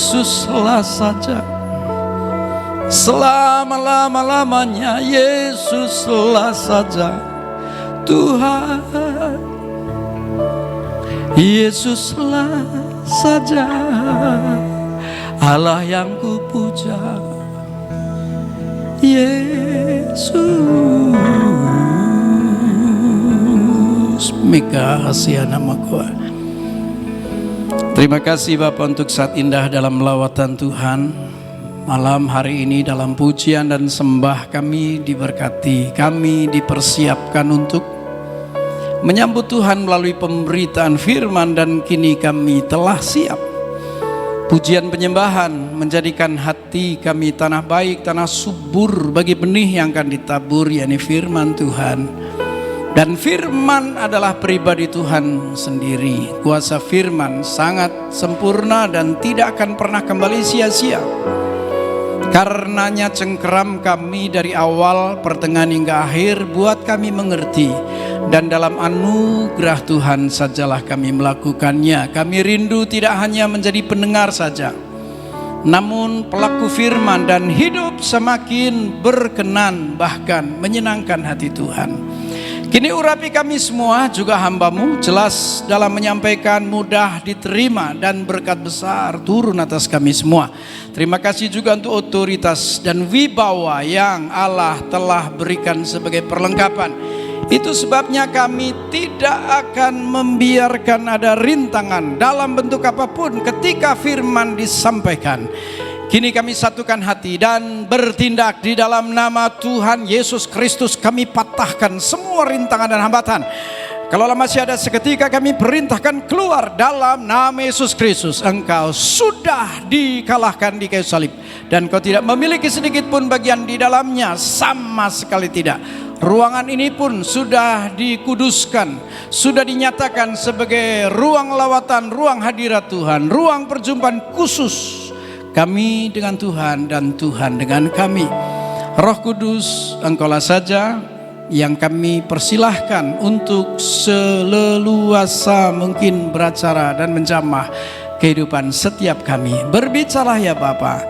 Yesuslah saja. Selama-lama-lamanya Yesuslah saja Tuhan. Yesuslah saja Allah yang kupuja. Yesus, Mika hasia namaku. Terima kasih Bapak untuk saat indah dalam lawatan Tuhan. Malam hari ini dalam pujian dan sembah kami diberkati, kami dipersiapkan untuk menyambut Tuhan melalui pemberitaan firman, dan kini kami telah siap. Pujian penyembahan menjadikan hati kami tanah baik, tanah subur bagi benih yang akan ditabur, yakni firman Tuhan. Dan firman adalah pribadi Tuhan sendiri. Kuasa firman sangat sempurna dan tidak akan pernah kembali sia-sia. Karenanya cengkeram kami dari awal, pertengahan hingga akhir, buat kami mengerti. Dan dalam anugerah Tuhan sajalah kami melakukannya. Kami rindu tidak hanya menjadi pendengar saja, namun pelaku firman, dan hidup semakin berkenan bahkan menyenangkan hati Tuhan. Kini urapi kami semua, juga hamba-Mu, jelas dalam menyampaikan, mudah diterima, dan berkat besar turun atas kami semua. Terima kasih juga untuk otoritas dan wibawa yang Allah telah berikan sebagai perlengkapan. Itu sebabnya kami tidak akan membiarkan ada rintangan dalam bentuk apapun ketika firman disampaikan. Kini kami satukan hati dan bertindak di dalam nama Tuhan Yesus Kristus. Kami patahkan semua rintangan dan hambatan. Kalau masih ada seketika, kami perintahkan keluar dalam nama Yesus Kristus. Engkau sudah dikalahkan di kayu salib, dan kau tidak memiliki sedikit pun bagian di dalamnya, sama sekali tidak. Ruangan ini pun sudah dikuduskan, sudah dinyatakan sebagai ruang lawatan, ruang hadirat Tuhan, ruang perjumpaan khusus kami dengan Tuhan dan Tuhan dengan kami. Roh Kudus, Engkaulah saja yang kami persilahkan untuk seleluasa mungkin beracara dan menjamah kehidupan setiap kami. Berbicaralah ya Bapa.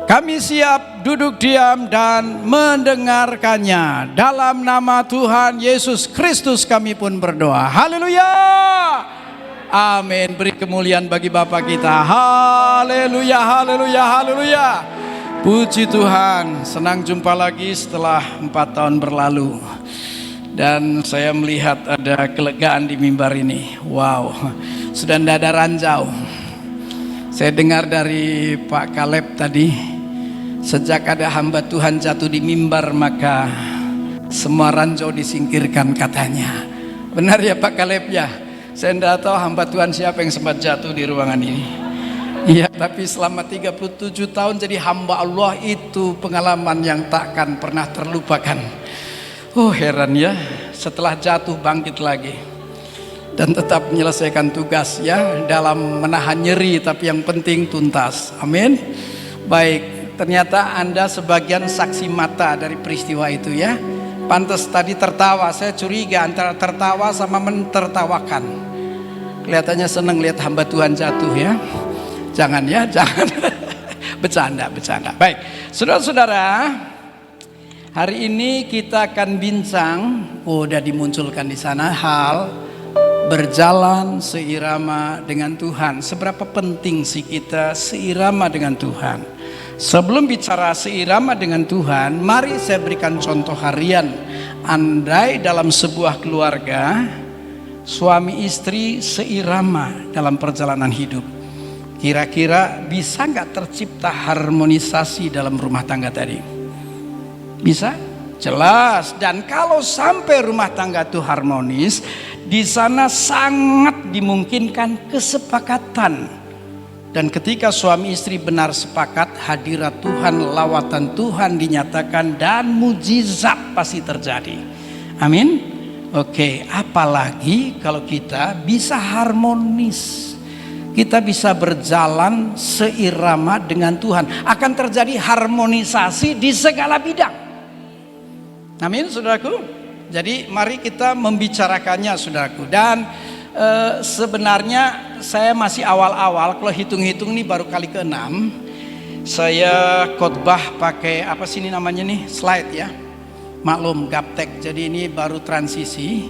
Kami siap duduk diam dan mendengarkannya. Dalam nama Tuhan Yesus Kristus kami pun berdoa. Haleluya. Amin. Beri kemuliaan bagi Bapa kita. Haleluya, haleluya, haleluya. Puji Tuhan. Senang jumpa lagi setelah 4 tahun berlalu. Dan saya melihat ada kelegaan di mimbar ini. Wow, sudah tidak ada ranjau. Saya dengar dari Pak Kaleb tadi, sejak ada hamba Tuhan jatuh di mimbar, maka semua ranjau disingkirkan katanya. Benar ya Pak Kaleb ya? Saya tidak tahu hamba Tuhan siapa yang sempat jatuh di ruangan ini. Iya, tapi selama 37 tahun jadi hamba Allah, itu pengalaman yang takkan pernah terlupakan. Oh heran ya, setelah jatuh bangkit lagi. Dan tetap menyelesaikan tugas ya, dalam menahan nyeri, tapi yang penting tuntas. Amin. Baik, ternyata Anda sebagian saksi mata dari peristiwa itu ya. Pantas tadi tertawa, saya curiga antara tertawa sama mentertawakan. Kelihatannya senang lihat hamba Tuhan jatuh ya. Jangan ya, jangan. Bercanda. Baik, saudara-saudara, hari ini kita akan bincang, udah dimunculkan di sana, hal berjalan seirama dengan Tuhan. Seberapa penting sih kita seirama dengan Tuhan? Sebelum bicara seirama dengan Tuhan, mari saya berikan contoh harian. Andai dalam sebuah keluarga, suami istri seirama dalam perjalanan hidup, kira-kira bisa nggak tercipta harmonisasi dalam rumah tangga tadi? Bisa? Jelas. Dan kalau sampai rumah tangga itu harmonis, di sana sangat dimungkinkan kesepakatan. Dan ketika suami istri benar sepakat, hadirat Tuhan, lawatan Tuhan dinyatakan, dan mujizat pasti terjadi. Amin. Oke, apalagi kalau kita bisa harmonis, kita bisa berjalan seirama dengan Tuhan, akan terjadi harmonisasi di segala bidang. Amin, saudaraku. Jadi mari kita membicarakannya, saudaraku. Dan Sebenarnya saya masih awal-awal, kalau hitung-hitung nih baru kali ke-6 saya khotbah pakai apa sih ini namanya nih, slide ya. Maklum gaptek, jadi ini baru transisi.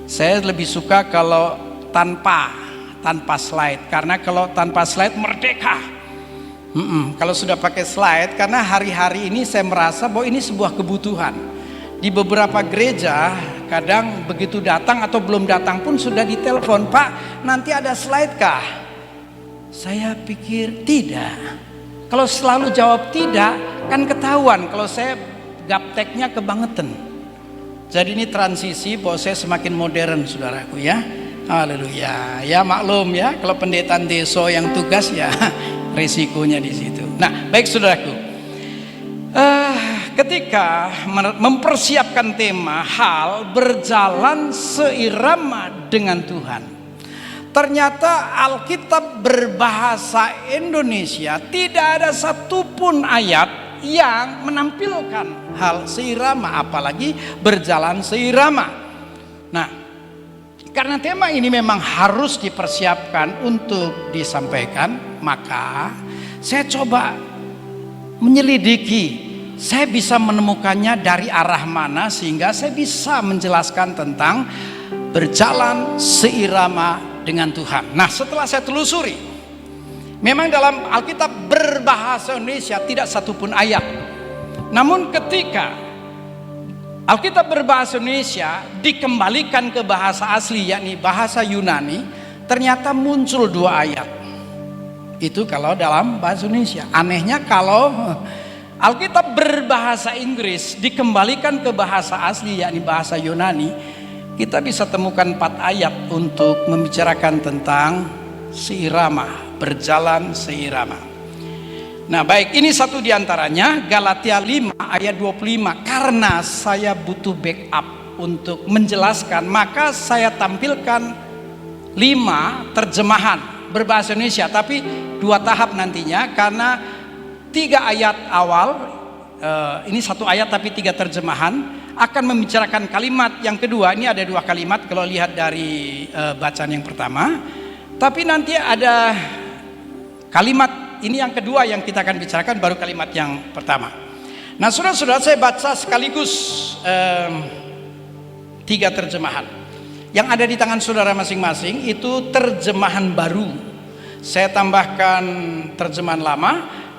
Saya lebih suka kalau tanpa slide, karena kalau tanpa slide merdeka. Kalau sudah pakai slide, karena hari-hari ini saya merasa bahwa ini sebuah kebutuhan. Di beberapa gereja kadang begitu datang atau belum datang pun sudah ditelepon, "Pak, nanti ada slide kah?" Saya pikir tidak. Kalau selalu jawab tidak, kan ketahuan kalau saya gapteknya kebangetan. Jadi ini transisi bahwa saya semakin modern, saudaraku ya. Haleluya. Ya maklum ya, kalau pendetaan deso yang tugas ya risikonya di situ. Nah, baik saudaraku. Ketika mempersiapkan tema hal berjalan seirama dengan Tuhan, ternyata Alkitab berbahasa Indonesia tidak ada satupun ayat yang menampilkan hal seirama, apalagi berjalan seirama. Nah, karena tema ini memang harus dipersiapkan untuk disampaikan, maka saya coba menyelidiki. Saya bisa menemukannya dari arah mana sehingga saya bisa menjelaskan tentang berjalan seirama dengan Tuhan. Nah, setelah saya telusuri, memang dalam Alkitab berbahasa Indonesia tidak satupun ayat. Namun ketika Alkitab berbahasa Indonesia dikembalikan ke bahasa asli, yakni bahasa Yunani, ternyata muncul 2 ayat. Itu kalau dalam bahasa Indonesia. Anehnya kalau Alkitab berbahasa Inggris dikembalikan ke bahasa asli, yakni bahasa Yunani, kita bisa temukan 4 ayat untuk membicarakan tentang seirama, berjalan seirama. Nah baik, ini satu diantaranya, Galatia 5 ayat 25. Karena saya butuh backup untuk menjelaskan, maka saya tampilkan 5 terjemahan berbahasa Indonesia, tapi 2 tahap nantinya, karena 3 ayat awal, ini 1 ayat tapi 3 terjemahan, akan membicarakan kalimat yang kedua. Ini ada 2 kalimat kalau lihat dari bacaan yang pertama, tapi nanti ada kalimat ini yang kedua yang kita akan bicarakan, baru kalimat yang pertama. Nah saudara-saudara, saya baca sekaligus 3 terjemahan yang ada di tangan saudara masing-masing. Itu terjemahan baru, saya tambahkan terjemahan lama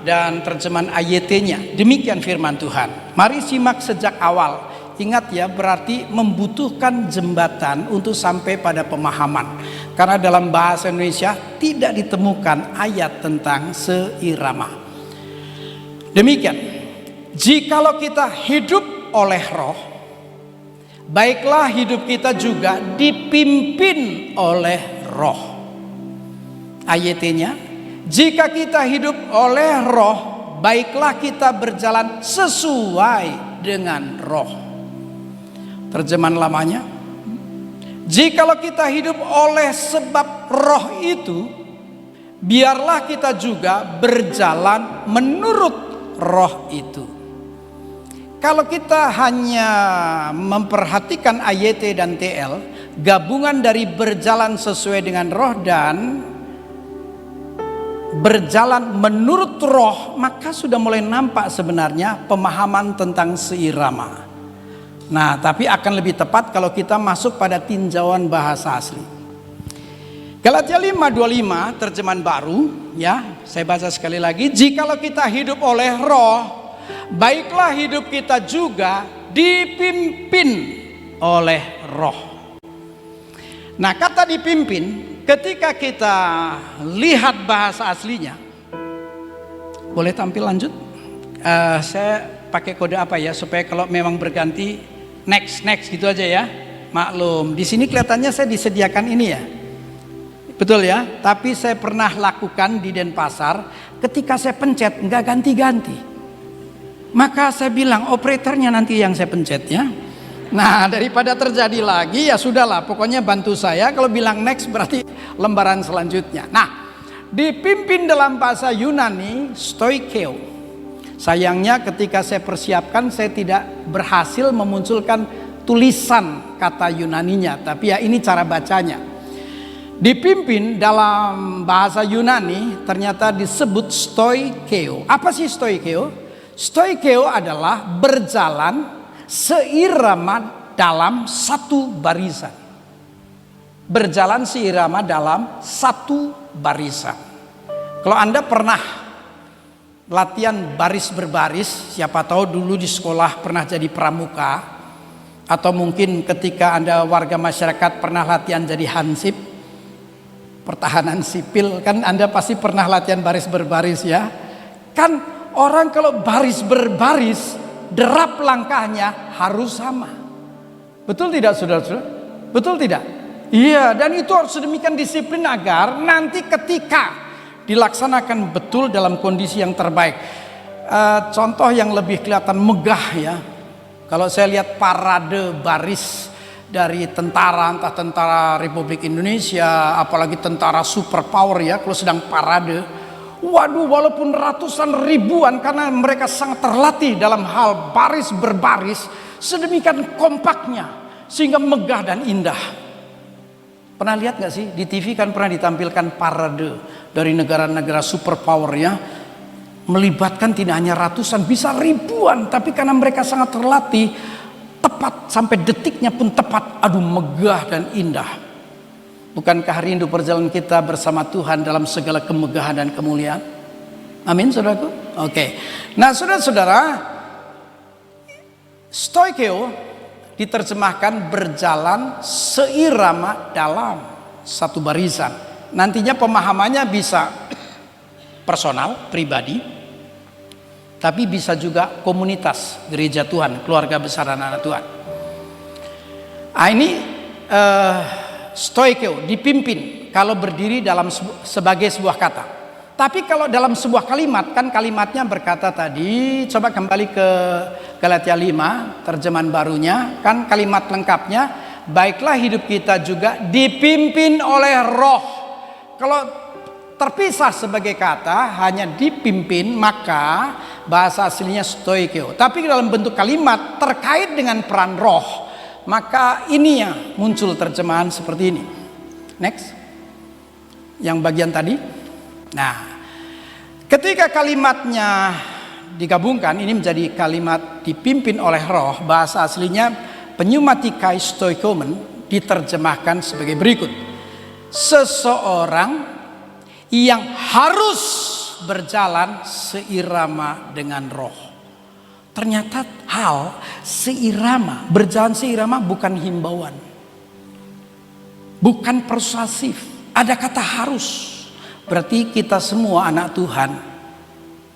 dan terjemahan AYT-nya. Demikian firman Tuhan. Mari simak sejak awal. Ingat ya, berarti membutuhkan jembatan untuk sampai pada pemahaman. Karena dalam bahasa Indonesia tidak ditemukan ayat tentang seirama. Demikian. Jikalau kita hidup oleh roh, baiklah hidup kita juga dipimpin oleh roh. AYT-nya, jika kita hidup oleh roh, baiklah kita berjalan sesuai dengan roh. Terjemahan lamanya, jikalau kita hidup oleh sebab roh itu, biarlah kita juga berjalan menurut roh itu. Kalau kita hanya memperhatikan AYT dan TL, gabungan dari berjalan sesuai dengan roh dan berjalan menurut roh, maka sudah mulai nampak sebenarnya pemahaman tentang seirama. Nah, tapi akan lebih tepat kalau kita masuk pada tinjauan bahasa asli. Galatia 5:25 terjemahan baru ya, saya baca sekali lagi. Jikalau kita hidup oleh roh, baiklah hidup kita juga dipimpin oleh roh. Nah, kata dipimpin, ketika kita lihat bahasa aslinya, boleh tampil lanjut? Saya pakai kode apa ya supaya kalau memang berganti next gitu aja ya. Maklum, di sini kelihatannya saya disediakan ini ya, betul ya. Tapi saya pernah lakukan di Denpasar, ketika saya pencet nggak ganti-ganti, maka saya bilang operatornya nanti yang saya pencet ya. Nah, daripada terjadi lagi ya sudahlah, pokoknya bantu saya. Kalau bilang next berarti lembaran selanjutnya. Nah, dipimpin dalam bahasa Yunani stoikeo. Sayangnya ketika saya persiapkan, saya tidak berhasil memunculkan tulisan kata Yunaninya, tapi ya ini cara bacanya. Dipimpin dalam bahasa Yunani ternyata disebut stoikeo. Apa sih stoikeo? Stoikeo adalah berjalan seirama dalam satu barisan. Berjalan seirama dalam satu barisan. Kalau Anda pernah latihan baris berbaris, siapa tahu dulu di sekolah pernah jadi pramuka, atau mungkin ketika Anda warga masyarakat pernah latihan jadi hansip, pertahanan sipil, kan Anda pasti pernah latihan baris berbaris ya. Kan orang kalau baris berbaris, derap langkahnya harus sama. Betul tidak saudara-saudara? Betul tidak? Iya, dan itu harus sedemikian disiplin agar nanti ketika dilaksanakan betul dalam kondisi yang terbaik. Contoh yang lebih kelihatan megah ya. Kalau saya lihat parade baris dari tentara, entah tentara Republik Indonesia, apalagi tentara superpower ya, kalau sedang parade, waduh, walaupun ratusan ribuan, karena mereka sangat terlatih dalam hal baris berbaris, sedemikian kompaknya, sehingga megah dan indah. Pernah lihat gak sih, di TV kan pernah ditampilkan parade dari negara-negara superpower ya, melibatkan tidak hanya ratusan, bisa ribuan, tapi karena mereka sangat terlatih, tepat sampai detiknya pun tepat, aduh megah dan indah. Bukankah rindu perjalanan kita bersama Tuhan dalam segala kemegahan dan kemuliaan? Amin saudaraku. Oke. Nah saudara-saudara, stoikeo diterjemahkan berjalan seirama dalam satu barisan. Nantinya pemahamannya bisa personal, pribadi, tapi bisa juga komunitas, gereja Tuhan, keluarga besar anak-anak Tuhan. Ini stoikeo dipimpin kalau berdiri dalam sebagai sebuah kata. Tapi kalau dalam sebuah kalimat, kan kalimatnya berkata tadi, coba kembali ke Galatia 5 terjemahan barunya, kan kalimat lengkapnya, baiklah hidup kita juga dipimpin oleh Roh. Kalau terpisah sebagai kata hanya dipimpin, maka bahasa aslinya stoikeo. Tapi dalam bentuk kalimat terkait dengan peran roh, maka ini yang muncul terjemahan seperti ini. Next, yang bagian tadi. Nah, ketika kalimatnya digabungkan, ini menjadi kalimat dipimpin oleh roh. Bahasa aslinya pneumatikai stoikomen diterjemahkan sebagai berikut: seseorang yang harus berjalan seirama dengan roh. Ternyata hal seirama, berjalan seirama bukan himbauan, bukan persuasif, ada kata harus. Berarti kita semua anak Tuhan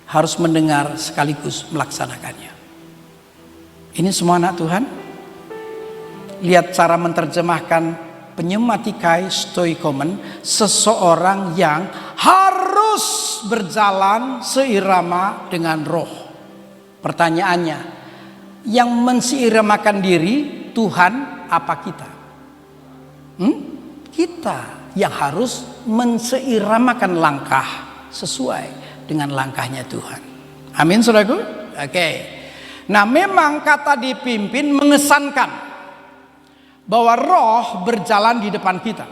harus mendengar sekaligus melaksanakannya. Ini semua anak Tuhan. Lihat cara menerjemahkan pneumatikai stoikomen, seseorang yang harus berjalan seirama dengan roh. Pertanyaannya, yang menseiramakan diri Tuhan apa kita? Kita yang harus menseiramakan langkah sesuai dengan langkahnya Tuhan. Amin saudaraku? Oke. Nah memang kata dipimpin mengesankan bahwa roh berjalan di depan kita.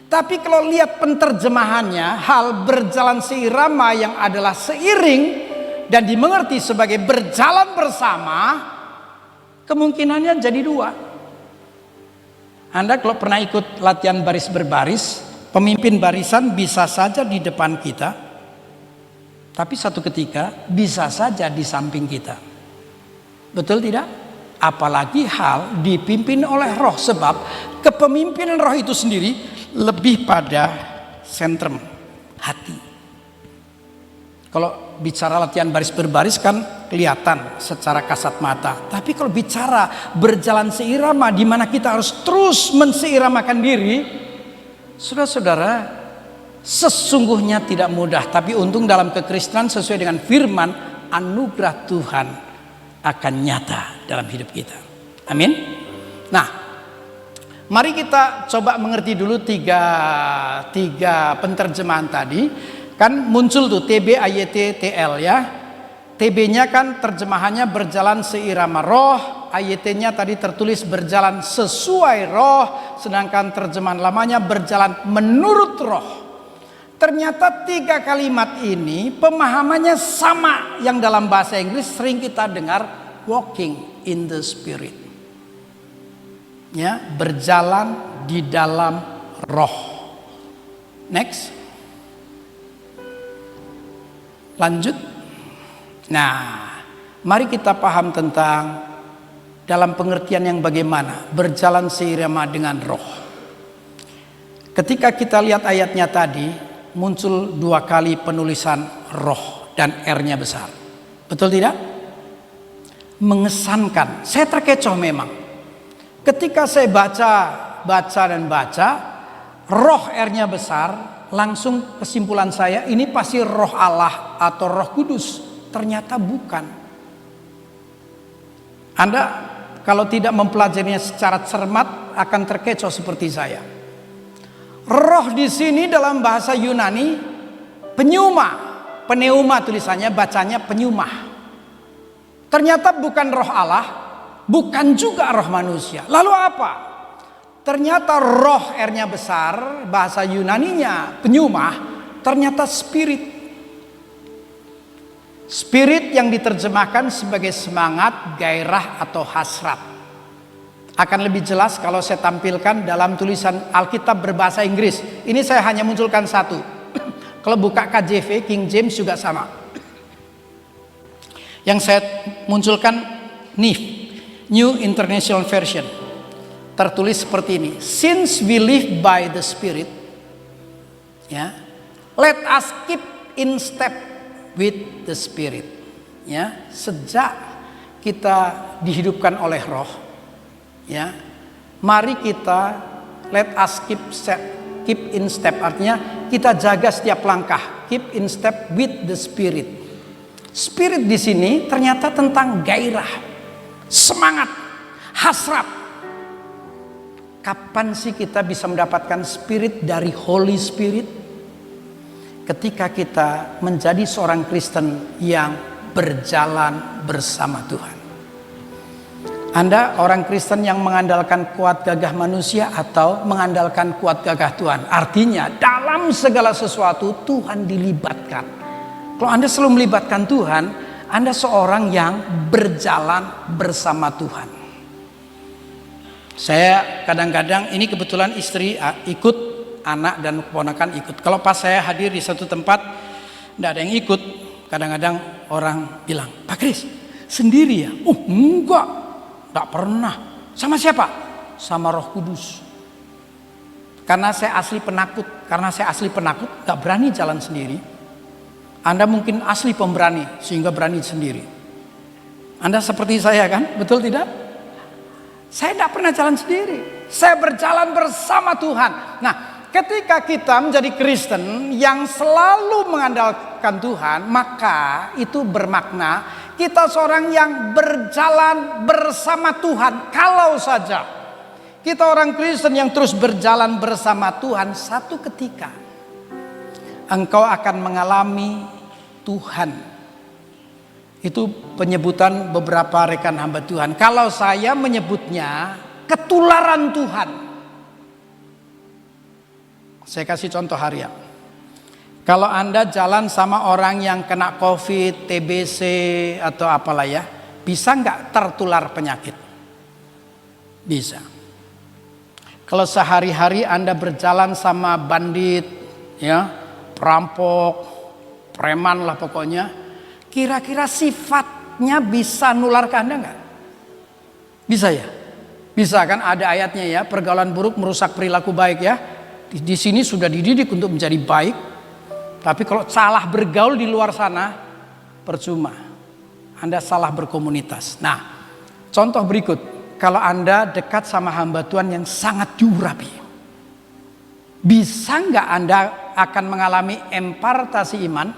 Tapi kalau lihat penterjemahannya, hal berjalan seirama yang adalah seiring dan dimengerti sebagai berjalan bersama, kemungkinannya jadi dua. Anda kalau pernah ikut latihan baris berbaris, pemimpin barisan bisa saja di depan kita, tapi satu ketika bisa saja di samping kita. Betul tidak? Apalagi hal dipimpin oleh roh, sebab kepemimpinan roh itu sendiri lebih pada sentrum hati. Kalau bicara latihan baris berbaris kan kelihatan secara kasat mata, tapi kalau bicara berjalan seirama di mana kita harus terus menseiramakan diri, saudara-saudara, sesungguhnya tidak mudah. Tapi untung dalam kekristenan sesuai dengan firman, anugerah Tuhan akan nyata dalam hidup kita. Amin. Nah, mari kita coba mengerti dulu tiga penterjemahan tadi. Kan muncul tuh TB, AYT, TL ya. TB-nya kan terjemahannya berjalan seirama roh. roh, AYT-nya tadi tertulis berjalan sesuai roh, sedangkan terjemahan lamanya berjalan menurut roh. Ternyata 3 kalimat ini pemahamannya sama, yang dalam bahasa Inggris sering kita dengar walking in the spirit. Ya, berjalan di dalam roh. Next. Lanjut. Nah, mari kita paham tentang dalam pengertian yang bagaimana berjalan seirama dengan roh. Ketika kita lihat ayatnya tadi, muncul 2 kali penulisan roh dan R-nya besar. Betul tidak? Mengesankan. Saya terkecoh memang. Ketika saya baca, roh R-nya besar, langsung kesimpulan saya ini pasti roh Allah atau roh kudus. Ternyata bukan. Anda kalau tidak mempelajarinya secara cermat akan terkecoh seperti saya. Roh di sini dalam bahasa Yunani pneuma tulisannya, bacanya pneuma. Ternyata bukan roh Allah, bukan juga roh manusia. Lalu apa? Ternyata roh R-nya besar, bahasa Yunaninya pneuma, ternyata spirit. Spirit yang diterjemahkan sebagai semangat, gairah atau hasrat. Akan lebih jelas kalau saya tampilkan dalam tulisan Alkitab berbahasa Inggris. Ini saya hanya munculkan satu. Kalau buka KJV, King James juga sama. Yang saya munculkan NIV, New International Version. Tertulis seperti ini. Since we live by the Spirit, ya, let us keep in step with the Spirit. Ya, sejak kita dihidupkan oleh Roh, ya, mari kita let us keep in step, artinya kita jaga setiap langkah, keep in step with the Spirit. Spirit di sini ternyata tentang gairah, semangat, hasrat. Kapan sih kita bisa mendapatkan spirit dari Holy Spirit? Ketika kita menjadi seorang Kristen yang berjalan bersama Tuhan. Anda orang Kristen yang mengandalkan kuat gagah manusia atau mengandalkan kuat gagah Tuhan? Artinya dalam segala sesuatu Tuhan dilibatkan. Kalau Anda selalu melibatkan Tuhan, Anda seorang yang berjalan bersama Tuhan. Saya kadang-kadang, ini kebetulan istri ikut, anak dan keponakan ikut. Kalau pas saya hadir di satu tempat, tidak ada yang ikut. Kadang-kadang orang bilang, Pak Kris, sendiri ya? Oh enggak, tidak pernah. Sama siapa? Sama Roh Kudus. Karena saya asli penakut, gak berani jalan sendiri. Anda mungkin asli pemberani, sehingga berani sendiri. Anda seperti saya kan? Betul tidak? Saya tidak pernah jalan sendiri. Saya berjalan bersama Tuhan. Nah, ketika kita menjadi Kristen yang selalu mengandalkan Tuhan, maka itu bermakna kita seorang yang berjalan bersama Tuhan. Kalau saja kita orang Kristen yang terus berjalan bersama Tuhan, satu ketika engkau akan mengalami Tuhan. Itu penyebutan beberapa rekan hamba Tuhan. Kalau saya menyebutnya ketularan Tuhan. Saya kasih contoh harian. Kalau Anda jalan sama orang yang kena COVID, TBC atau apalah ya, bisa nggak tertular penyakit? Bisa. Kalau sehari-hari Anda berjalan sama bandit, ya, perampok, preman lah pokoknya, kira-kira sifatnya bisa nular ke Anda nggak? Bisa ya? Bisa kan, ada ayatnya ya, pergaulan buruk merusak perilaku baik ya. Di sini sudah dididik untuk menjadi baik. Tapi kalau salah bergaul di luar sana, percuma. Anda salah berkomunitas. Nah, contoh berikut. Kalau Anda dekat sama hamba Tuhan yang sangat diurapi, bisa nggak Anda akan mengalami impartasi iman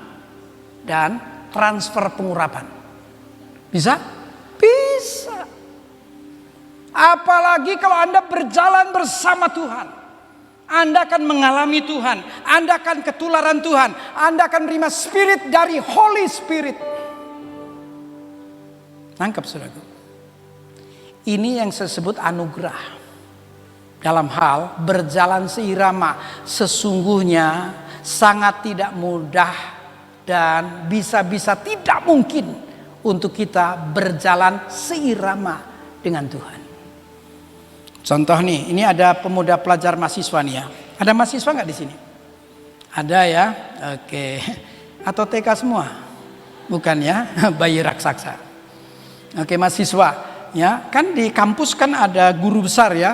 dan transfer pengurapan? Bisa? Bisa. Apalagi kalau Anda berjalan bersama Tuhan. Anda akan mengalami Tuhan. Anda akan ketularan Tuhan. Anda akan menerima spirit dari Holy Spirit. Nangkep saudaraku? Ini yang saya sebut anugerah. Dalam hal berjalan seirama, sesungguhnya sangat tidak mudah dan bisa-bisa tidak mungkin untuk kita berjalan seirama dengan Tuhan. Contoh nih, ini ada pemuda pelajar mahasiswa nih ya. Ada mahasiswa nggak di sini? Ada ya, oke. Atau TK semua? Bukan ya, bayi raksasa. Oke, mahasiswa ya, kan di kampus kan ada guru besar ya.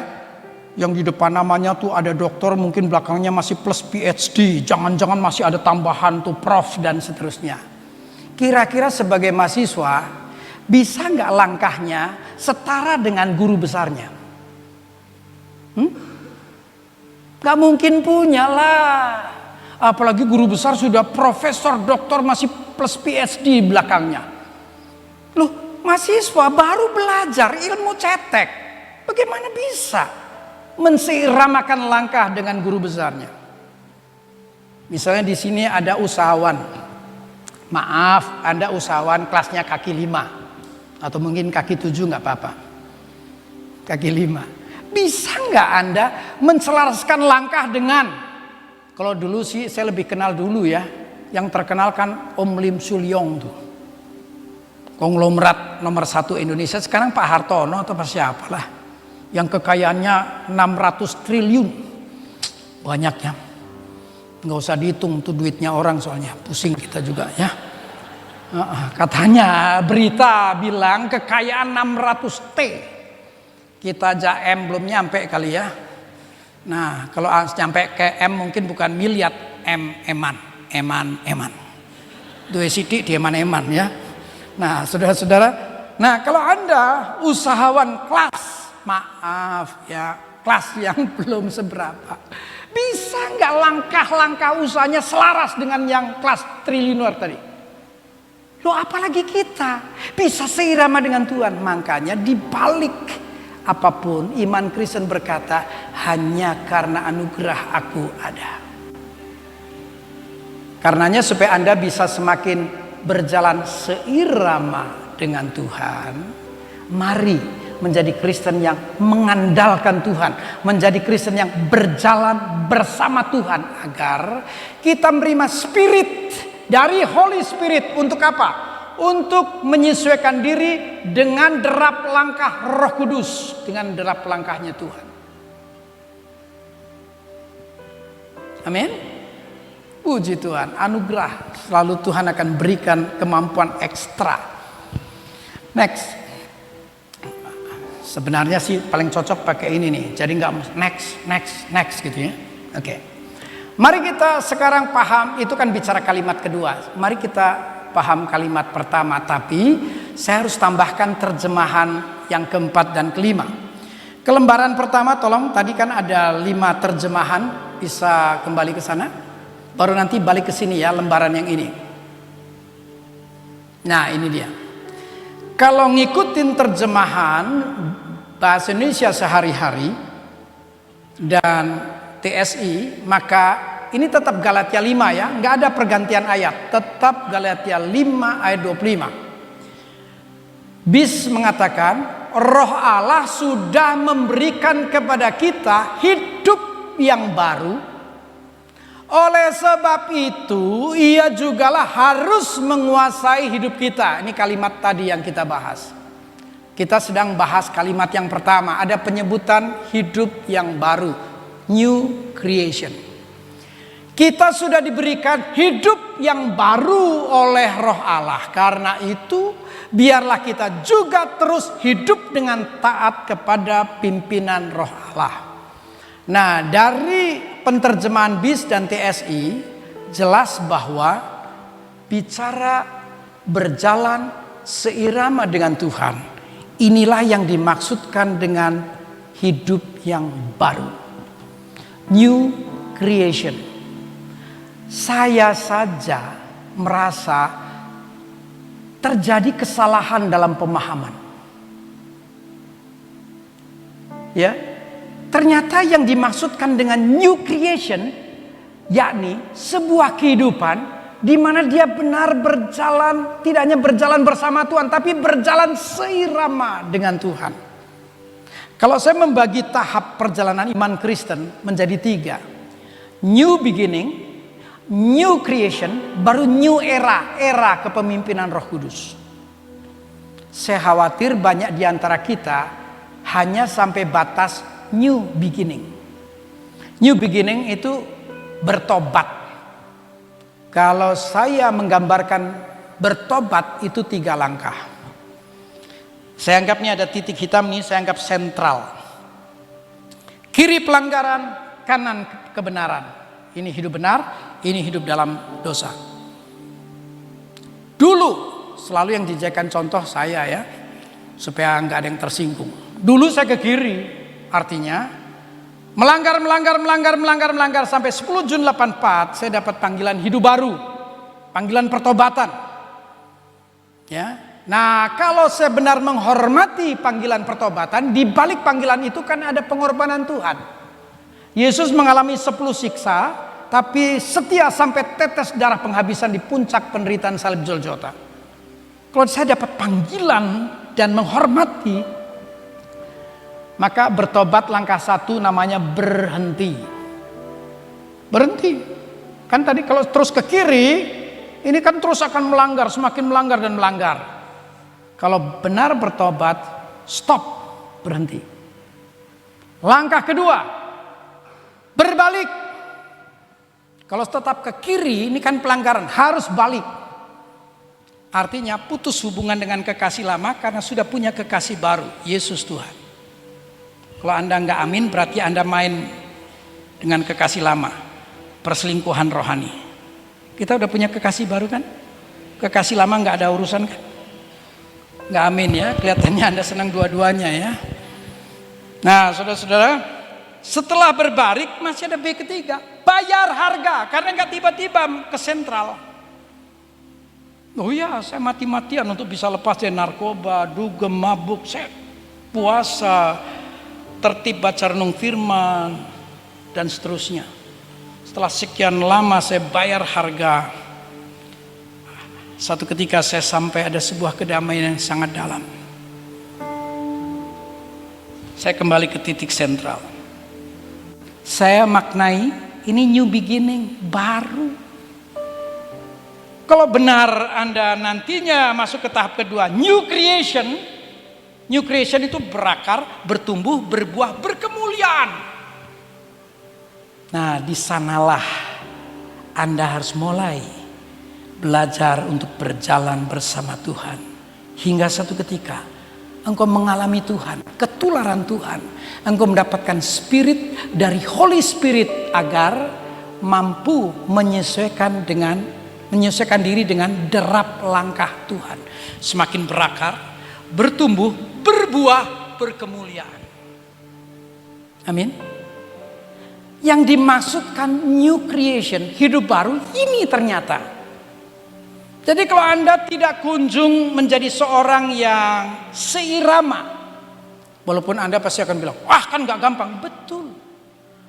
Yang di depan namanya tuh ada dokter, mungkin belakangnya masih plus PhD, jangan-jangan masih ada tambahan tuh prof dan seterusnya. Kira-kira sebagai mahasiswa bisa nggak langkahnya setara dengan guru besarnya? Gak mungkin punya lah. Apalagi guru besar sudah profesor, doktor, masih plus PhD belakangnya. Loh, mahasiswa baru belajar ilmu cetek, bagaimana bisa menseiramakan langkah dengan guru besarnya? Misalnya di sini ada usahawan. Maaf, Anda usahawan kelasnya kaki 5 atau mungkin kaki 7 nggak apa-apa. Kaki 5. Bisa nggak Anda menselaraskan langkah dengan, kalau dulu sih saya lebih kenal dulu ya, yang terkenal kan Om Lim Sulyong tuh, konglomerat nomor 1 Indonesia. Sekarang Pak Hartono atau siapa lah, yang kekayaannya 600 triliun. Banyak ya, nggak usah dihitung tuh duitnya orang, soalnya pusing kita juga ya. Katanya berita bilang kekayaan 600 T. Kita aja M belum nyampe kali ya. Nah, kalau nyampe ke M mungkin bukan miliar, eman. Dua sidik di eman ya. Nah, saudara-saudara, nah kalau Anda usahawan kelas, maaf ya, kelas yang belum seberapa, bisa nggak langkah-langkah usahanya selaras dengan yang kelas triliuner tadi? Loh, apalagi kita bisa seirama dengan Tuhan. Makanya dibalik apapun, iman Kristen berkata, hanya karena anugerah aku ada. Karenanya supaya Anda bisa semakin berjalan seirama dengan Tuhan, mari menjadi Kristen yang mengandalkan Tuhan, menjadi Kristen yang berjalan bersama Tuhan, agar kita menerima Spirit dari Holy Spirit. Untuk apa? Untuk menyesuaikan diri dengan derap langkah Roh Kudus, dengan derap langkahnya Tuhan. Amin. Puji Tuhan, anugerah selalu Tuhan akan berikan kemampuan ekstra. Next. Sebenarnya sih paling cocok pakai ini nih. Jadi nggak next gitu ya. Oke. Mari kita sekarang paham, itu kan bicara kalimat kedua. Mari kita paham kalimat pertama, tapi saya harus tambahkan terjemahan yang keempat dan kelima. Kelembaran pertama tolong, tadi kan ada 5 terjemahan, bisa kembali ke sana. Baru nanti balik ke sini ya, lembaran yang ini. Nah, ini dia. Kalau ngikutin terjemahan bahasa Indonesia sehari-hari dan TSI, maka ini tetap Galatia 5 ya, nggak ada pergantian ayat, tetap Galatia 5 ayat 25. Bis mengatakan, Roh Allah sudah memberikan kepada kita hidup yang baru. Oleh sebab itu, ia jugalah harus menguasai hidup kita. Ini kalimat tadi yang kita bahas. Kita sedang bahas kalimat yang pertama, ada penyebutan hidup yang baru, new creation. Kita sudah diberikan hidup yang baru oleh Roh Allah. Karena itu, biarlah kita juga terus hidup dengan taat kepada pimpinan Roh Allah. Nah, dari penterjemahan BIS dan TSI jelas bahwa bicara berjalan seirama dengan Tuhan, inilah yang dimaksudkan dengan hidup yang baru, new creation. Saya saja merasa terjadi kesalahan dalam pemahaman. Ya, ternyata yang dimaksudkan dengan new creation, yakni sebuah kehidupan di mana dia benar berjalan, tidak hanya berjalan bersama Tuhan, tapi berjalan seirama dengan Tuhan. Kalau saya membagi tahap perjalanan iman Kristen menjadi 3. New beginning, new creation, baru new era, era kepemimpinan Roh Kudus. Saya khawatir banyak di antara kita hanya sampai batas new beginning. New beginning itu bertobat. Kalau saya menggambarkan bertobat itu 3 langkah. Saya anggap ini ada titik hitam nih, saya anggap sentral. Kiri pelanggaran, kanan kebenaran. Ini hidup benar, ini hidup dalam dosa. Dulu selalu yang dijadikan contoh saya ya, supaya nggak ada yang tersinggung. Dulu saya ke kiri, artinya melanggar sampai 10 Jun 84 saya dapat panggilan hidup baru, panggilan pertobatan. Ya, nah kalau saya benar menghormati panggilan pertobatan, di balik panggilan itu kan ada pengorbanan Tuhan. Yesus mengalami 10 siksa, tapi setia sampai tetes darah penghabisan di puncak penderitaan salib Golgota. Kalau saya dapat panggilan dan menghormati, maka bertobat langkah 1 namanya berhenti. Berhenti. Kan tadi kalau terus ke kiri, ini kan terus akan melanggar, semakin melanggar dan melanggar. Kalau benar bertobat, stop, berhenti. Langkah kedua, berbalik. Kalau tetap ke kiri, ini kan pelanggaran, harus balik. Artinya putus hubungan dengan kekasih lama karena sudah punya kekasih baru, Yesus Tuhan. Kalau Anda nggak amin, berarti Anda main dengan kekasih lama, perselingkuhan rohani. Kita udah punya kekasih baru kan? Kekasih lama nggak ada urusan kan? Nggak amin ya, kelihatannya Anda senang dua-duanya ya. Nah saudara-saudara, setelah berbalik masih ada B ketiga, bayar harga, karena nggak tiba-tiba ke sentral. Oh iya, saya mati-matian untuk bisa lepas dari narkoba, dugem, mabuk, saya puasa, tertib baca renung firman, dan seterusnya. Setelah sekian lama saya bayar harga. Satu ketika saya sampai ada sebuah kedamaian yang sangat dalam. Saya kembali ke titik sentral. Saya maknai ini new beginning, baru. Kalau benar Anda nantinya masuk ke tahap kedua, new creation. New creation itu berakar, bertumbuh, berbuah, berkemuliaan. Nah, di sanalah Anda harus mulai belajar untuk berjalan bersama Tuhan. Hingga satu ketika engkau mengalami Tuhan, ketularan Tuhan. Engkau mendapatkan spirit dari Holy Spirit agar mampu menyesuaikan diri dengan derap langkah Tuhan. Semakin berakar, bertumbuh, berbuah, berkemuliaan. Amin. Yang dimaksudkan new creation, hidup baru, ini ternyata. Jadi kalau Anda tidak kunjung menjadi seorang yang seirama, walaupun Anda pasti akan bilang, wah kan gak gampang. Betul.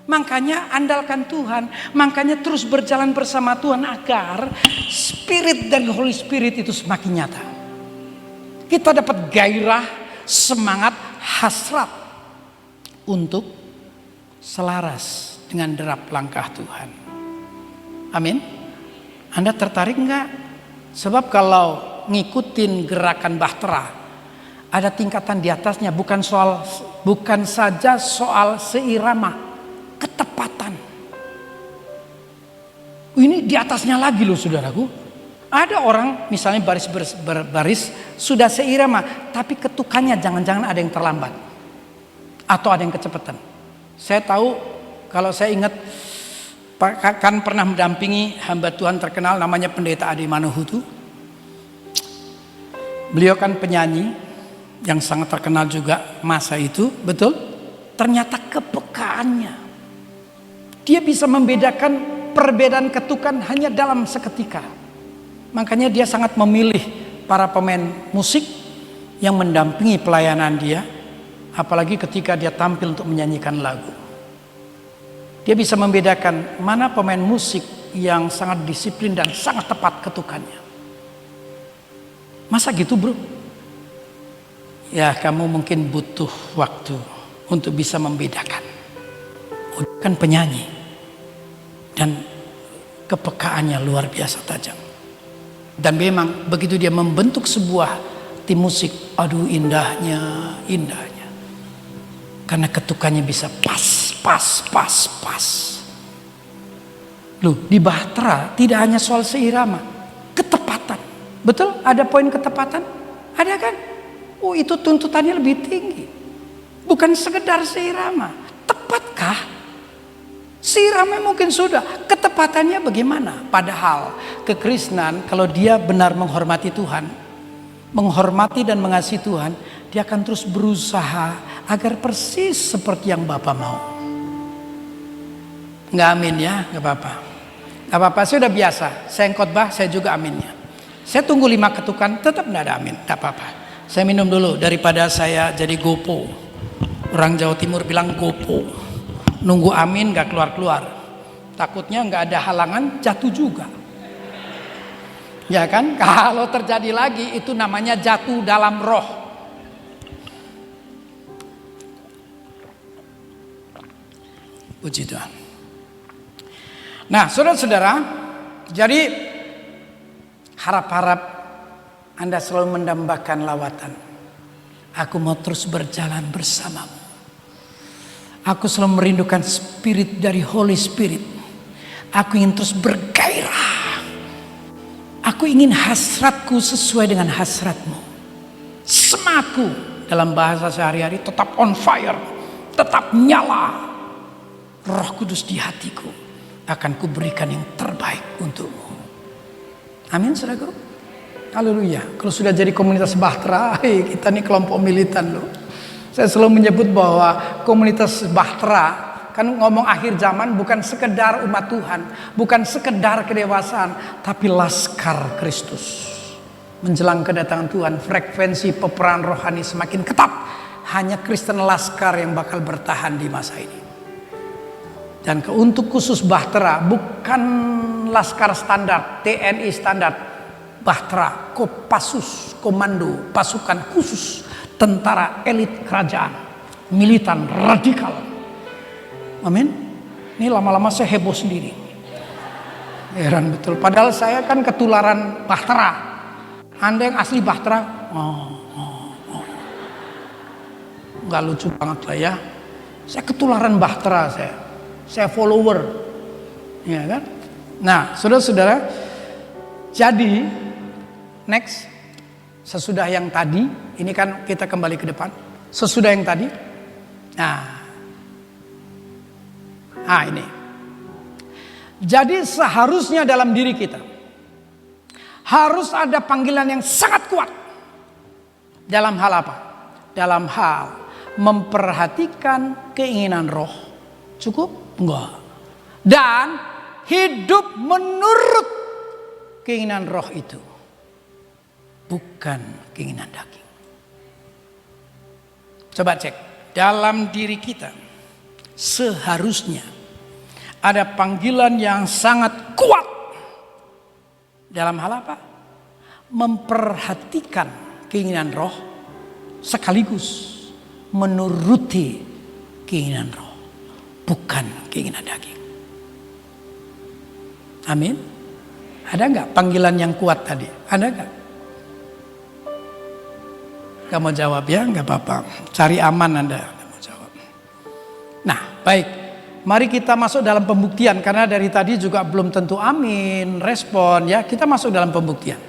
Makanya andalkan Tuhan, makanya terus berjalan bersama Tuhan agar spirit dari Holy Spirit itu semakin nyata. Kita dapat gairah, semangat, hasrat untuk selaras dengan derap langkah Tuhan. Amin. Anda tertarik enggak? Sebab kalau ngikutin gerakan Bahtera, ada tingkatan di atasnya, bukan saja soal seirama, ketepatan. Ini di atasnya lagi loh saudaraku. Ada orang misalnya baris sudah seirama, tapi ketukannya jangan-jangan ada yang terlambat atau ada yang kecepatan. Saya tahu, kalau saya ingat kan pernah mendampingi hamba Tuhan terkenal namanya Pendeta Ade Manuhutu. Beliau kan penyanyi yang sangat terkenal juga masa itu, betul? Ternyata kepekaannya, dia bisa membedakan perbedaan ketukan hanya dalam seketika. Makanya dia sangat memilih para pemain musik yang mendampingi pelayanan dia, apalagi ketika dia tampil untuk menyanyikan lagu. Dia bisa membedakan mana pemain musik yang sangat disiplin dan sangat tepat ketukannya. Masa gitu bro? Ya kamu mungkin butuh waktu. untuk bisa membedakan. Kan penyanyi dan kepekaannya luar biasa tajam. Dan memang begitu dia membentuk sebuah tim musik, aduh indahnya. Karena ketukannya bisa pas. Loh, di Bahtera tidak hanya soal seirama, ketepatan. Betul? Ada poin ketepatan? Ada kan? Oh, itu tuntutannya lebih tinggi. Bukan sekedar seirama. Tepatkah? Seirama mungkin sudah. Ketepatannya bagaimana? Padahal kekristenan kalau dia benar menghormati Tuhan, menghormati dan mengasihi Tuhan, dia akan terus berusaha agar persis seperti yang Bapa mau. Nggak amin ya, nggak apa-apa. Nggak apa-apa, saya udah biasa. Saya yang khotbah, saya juga aminnya. Saya tunggu 5 ketukan, tetap nggak ada amin, nggak apa-apa. Saya minum dulu daripada saya jadi gopo. Orang Jawa Timur bilang gopo. Nunggu amin nggak keluar-keluar. Takutnya nggak ada halangan, jatuh juga. Ya kan? Kalau terjadi lagi itu namanya jatuh dalam roh. Puji Tuhan. Nah, saudara-saudara, jadi harap-harap Anda selalu mendambakan lawatan. Aku mau terus berjalan bersamamu. Aku selalu merindukan spirit dari Holy Spirit. Aku ingin terus bergairah. Aku ingin hasratku sesuai dengan hasratmu. Semangatku dalam bahasa sehari-hari tetap on fire. Tetap nyala. Roh Kudus di hatiku akan kuberikan yang terbaik untukmu. Amin, saudaraku. Haleluya. Kalau sudah jadi komunitas Bahtera, kita nih kelompok militan loh. Saya selalu menyebut bahwa komunitas Bahtera kan ngomong akhir zaman bukan sekedar umat Tuhan, bukan sekedar kedewasaan, tapi laskar Kristus. Menjelang kedatangan Tuhan, frekuensi peperangan rohani semakin ketat. Hanya Kristen laskar yang bakal bertahan di masa ini. Dan untuk khusus Bahtera, bukan laskar standar, TNI standar, Bahtera, Kopassus, komando, pasukan khusus, tentara elit kerajaan, militan radikal. Amin. Ini lama-lama saya heboh sendiri. Heran betul. Padahal saya kan ketularan Bahtera. Anda yang asli Bahtera, nggak lucu banget lah ya. Saya ketularan Bahtera saya follower, ya kan? Nah, saudara-saudara, jadi next, sesudah yang tadi, ini kan kita kembali ke depan. Sesudah yang tadi, ini. Jadi seharusnya dalam diri kita harus ada panggilan yang sangat kuat. Dalam hal apa? Dalam hal memperhatikan keinginan roh. Cukup? Enggak. Dan hidup menurut keinginan roh itu. Bukan keinginan daging. Coba cek. Dalam diri kita seharusnya ada panggilan yang sangat kuat. Dalam hal apa? Memperhatikan keinginan roh sekaligus menuruti keinginan roh. Bukan keinginan daging. Amin. Ada nggak panggilan yang kuat tadi? Ada nggak? Gak mau jawab ya? Nggak apa-apa. Cari aman Anda. Gak mau jawab. Nah, baik. Mari kita masuk dalam pembuktian. Karena dari tadi juga belum tentu amin, respon ya. Kita masuk dalam pembuktian.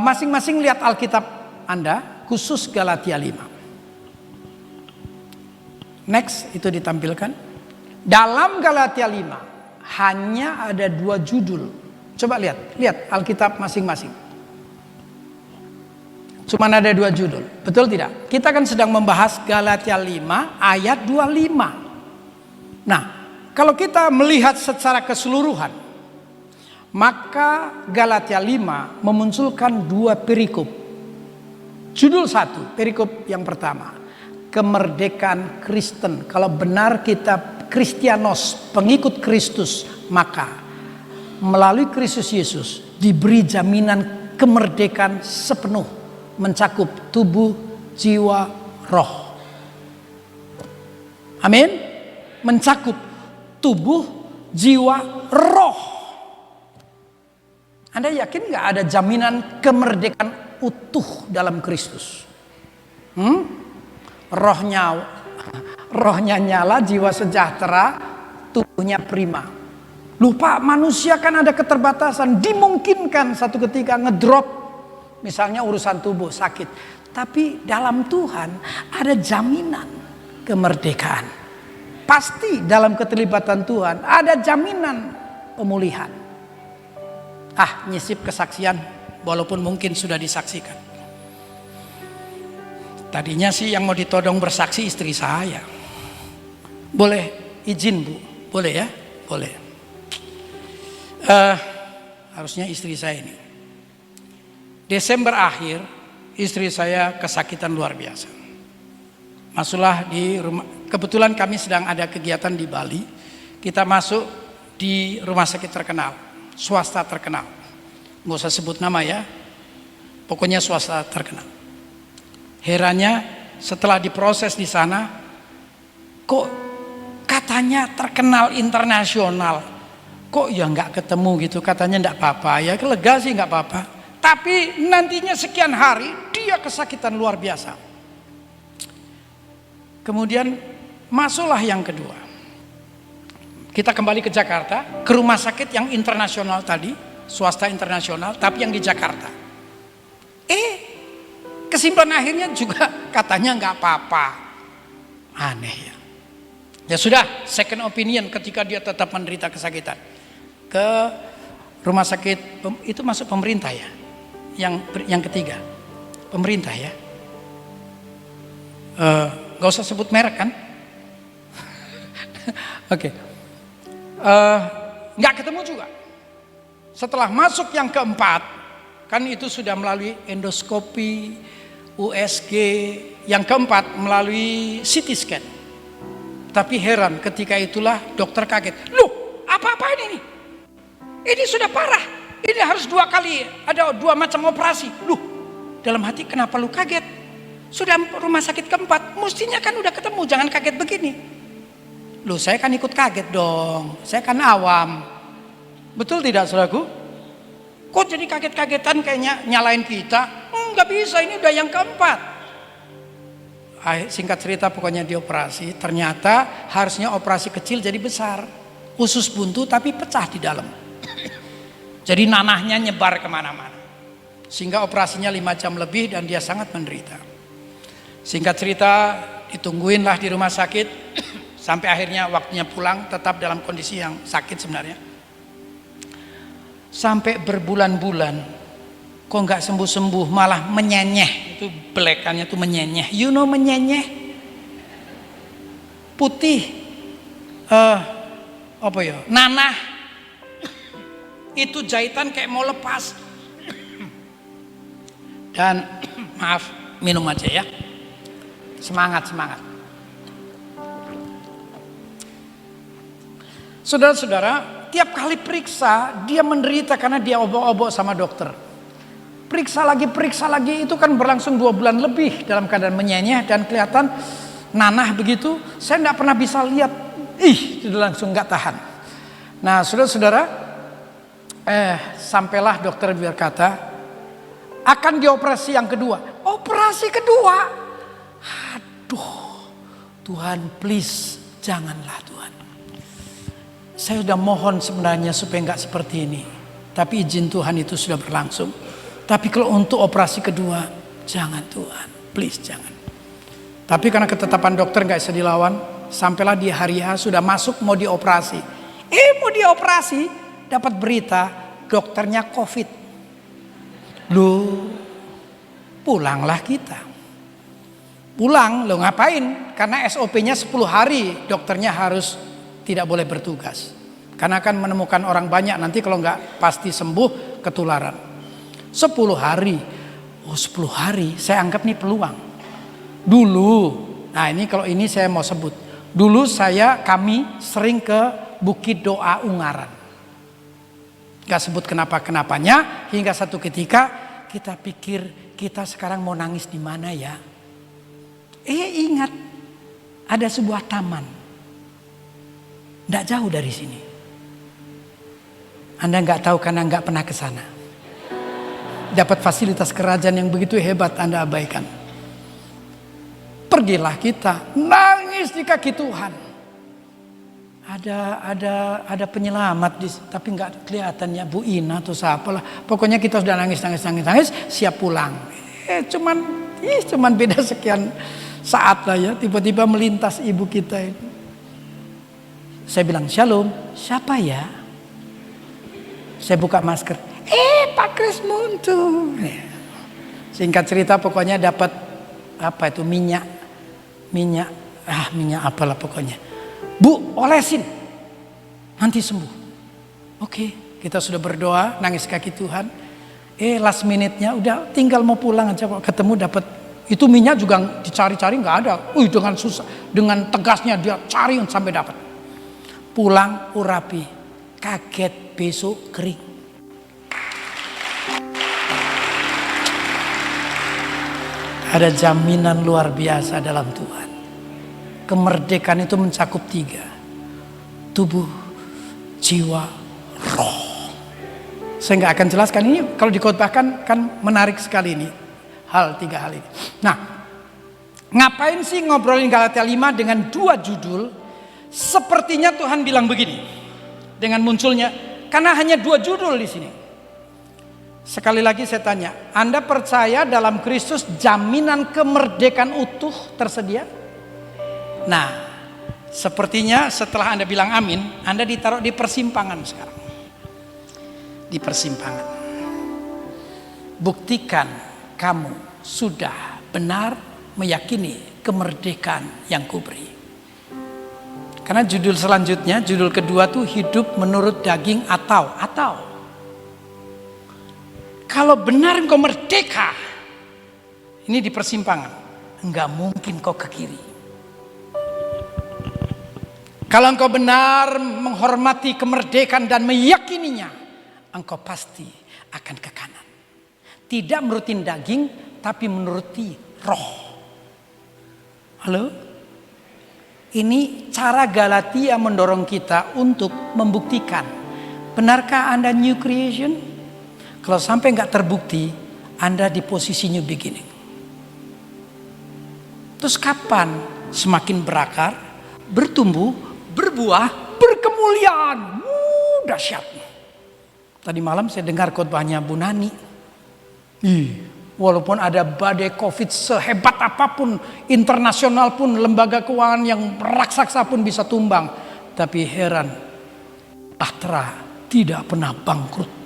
Masing-masing lihat Alkitab Anda, khusus Galatia 5. Next, itu ditampilkan. Dalam Galatia 5 hanya ada 2 judul. Coba lihat Alkitab masing-masing. Cuma ada 2 judul. Betul tidak? Kita kan sedang membahas Galatia 5 ayat 25. Nah, kalau kita melihat secara keseluruhan, maka Galatia 5 memunculkan 2 perikop. Judul 1, perikop yang pertama, kemerdekaan Kristen. Kalau benar kita Kristianos, pengikut Kristus, maka melalui Kristus Yesus diberi jaminan kemerdekaan sepenuh, mencakup tubuh, jiwa, roh. Amin. Mencakup tubuh, jiwa, roh. Anda yakin gak ada jaminan kemerdekaan utuh dalam Kristus? Rohnya nyala, jiwa sejahtera, tubuhnya prima. Lupa manusia kan ada keterbatasan. Dimungkinkan satu ketika ngedrop, misalnya urusan tubuh sakit. Tapi dalam Tuhan ada jaminan kemerdekaan. Pasti dalam keterlibatan Tuhan ada jaminan pemulihan. Nyisip kesaksian walaupun mungkin sudah disaksikan. Tadinya sih yang mau ditodong bersaksi istri saya. Boleh izin Bu? Boleh ya? Boleh. Harusnya istri saya ini. Desember akhir istri saya kesakitan luar biasa. Masuklah di rumah. Kebetulan kami sedang ada kegiatan di Bali. Kita masuk di rumah sakit terkenal, swasta terkenal. Nggak usah sebut nama ya. Pokoknya swasta terkenal. Herannya setelah diproses di sana, kok katanya terkenal internasional, kok ya nggak ketemu gitu, katanya nggak apa-apa, ya lega sih nggak apa-apa. Tapi nantinya sekian hari dia kesakitan luar biasa. Kemudian masuklah yang kedua. Kita kembali ke Jakarta, ke rumah sakit yang internasional tadi, swasta internasional, tapi yang di Jakarta. Kesimpulan akhirnya juga katanya nggak apa-apa. Aneh ya. Ya sudah, second opinion ketika dia tetap menderita kesakitan. Ke rumah sakit, itu masuk pemerintah ya. Yang ketiga, pemerintah ya. Gak usah sebut merek kan? Oke. Nggak ketemu juga. Setelah masuk yang keempat, kan itu sudah melalui endoskopi, USG, yang keempat melalui CT scan. Tapi heran, ketika itulah dokter kaget. Loh, apa-apaan ini? Ini sudah parah. Ini harus 2 kali, ada 2 macam operasi. Loh, dalam hati kenapa lu kaget? Sudah rumah sakit keempat, mestinya kan udah ketemu, jangan kaget begini. Loh, saya kan ikut kaget dong. Saya kan awam. Betul tidak, saudaraku? Kok jadi kaget-kagetan kayaknya nyalain kita? Nggak bisa, ini udah yang keempat. Singkat cerita pokoknya dioperasi. Ternyata harusnya operasi kecil jadi besar. Usus buntu tapi pecah di dalam. Jadi nanahnya nyebar kemana-mana. Sehingga operasinya 5 jam lebih dan dia sangat menderita. Singkat cerita ditungguinlah di rumah sakit. Sampai akhirnya waktunya pulang, tetap dalam kondisi yang sakit sebenarnya. Sampai berbulan-bulan kok nggak sembuh-sembuh, malah menyenyeh. Itu belekannya tuh menyenyeh. You know menyenyeh? Putih. Apa ya? Nanah. Itu jahitan kayak mau lepas. Dan maaf, minum aja ya. Semangat. Saudara-saudara, tiap kali periksa dia menderita karena dia obok-obok sama dokter. Periksa lagi itu kan berlangsung 2 bulan lebih dalam keadaan menyenyeh dan kelihatan nanah begitu. Saya tidak pernah bisa lihat, itu langsung nggak tahan. Nah, saudara-saudara, sampailah dokter berkata akan dioperasi yang kedua. Operasi kedua, aduh, Tuhan please janganlah Tuhan. Saya sudah mohon sebenarnya supaya nggak seperti ini, tapi izin Tuhan itu sudah berlangsung. Tapi kalau untuk operasi kedua, jangan Tuhan, please jangan. Tapi karena ketetapan dokter nggak bisa dilawan, sampailah di hari H sudah masuk mau dioperasi. Mau dioperasi, dapat berita dokternya COVID. Loh, pulanglah kita. Pulang, lo ngapain? Karena SOP-nya 10 hari, dokternya harus tidak boleh bertugas. Karena akan menemukan orang banyak, nanti kalau nggak pasti sembuh, ketularan. 10 hari. 10 hari saya anggap nih peluang. Dulu, nah ini kalau ini saya mau sebut. Dulu kami sering ke Bukit Doa Ungaran. Gak sebut kenapa-kenapanya, hingga satu ketika kita pikir kita sekarang mau nangis di mana ya? Ingat, ada sebuah taman. Tidak jauh dari sini. Anda nggak tahu karena nggak pernah ke sana. Dapat fasilitas kerajaan yang begitu hebat Anda abaikan. Pergilah kita nangis di kaki Tuhan. Ada penyelamat tapi nggak kelihatan ya, Bu Ina atau siapa lah. Pokoknya kita sudah nangis, siap pulang. Cuman beda sekian saat lah ya. Tiba-tiba melintas ibu kita ini. Saya bilang, "Shalom, siapa ya?" Saya buka masker. Pak Krismuntu. Singkat cerita pokoknya dapat minyak apalah pokoknya. "Bu, olesin, nanti sembuh." Oke, kita sudah berdoa, nangis kaki Tuhan. Last minute-nya udah tinggal mau pulang aja kok ketemu dapat itu minyak juga dicari-cari nggak ada. Dengan susah, dengan tegasnya dia cari sampai dapat. Pulang urapi, kaget besok kering. Ada jaminan luar biasa dalam Tuhan. Kemerdekaan itu mencakup 3. Tubuh, jiwa, roh. Saya nggak akan jelaskan ini. Kalau dikhotbahkan kan menarik sekali ini. 3 hal ini. Nah, ngapain sih ngobrolin Galatia 5 dengan 2 judul? Sepertinya Tuhan bilang begini. Dengan munculnya, karena hanya 2 judul di sini. Sekali lagi saya tanya, Anda percaya dalam Kristus jaminan kemerdekaan utuh tersedia? Nah, sepertinya setelah Anda bilang amin, Anda ditaruh di persimpangan sekarang. Di persimpangan. Buktikan kamu sudah benar meyakini kemerdekaan yang kuberi. Karena judul selanjutnya, judul kedua tuh hidup menurut daging atau. Kalau benar engkau merdeka, ini di persimpangan, enggak mungkin kau ke kiri. Kalau engkau benar menghormati kemerdekaan dan meyakininya, engkau pasti akan ke kanan. Tidak menuruti daging, tapi menuruti roh. Halo? Ini cara Galatia mendorong kita untuk membuktikan. Benarkah Anda new creation? Kalau sampai nggak terbukti, Anda di posisi new beginning. Terus kapan semakin berakar, bertumbuh, berbuah, berkemuliaan? Dahsyat. Tadi malam saya dengar khotbahnya Bu Nani. Walaupun ada badai COVID sehebat apapun, internasional pun, lembaga keuangan yang raksasa pun bisa tumbang. Tapi heran, Bahtera tidak pernah bangkrut.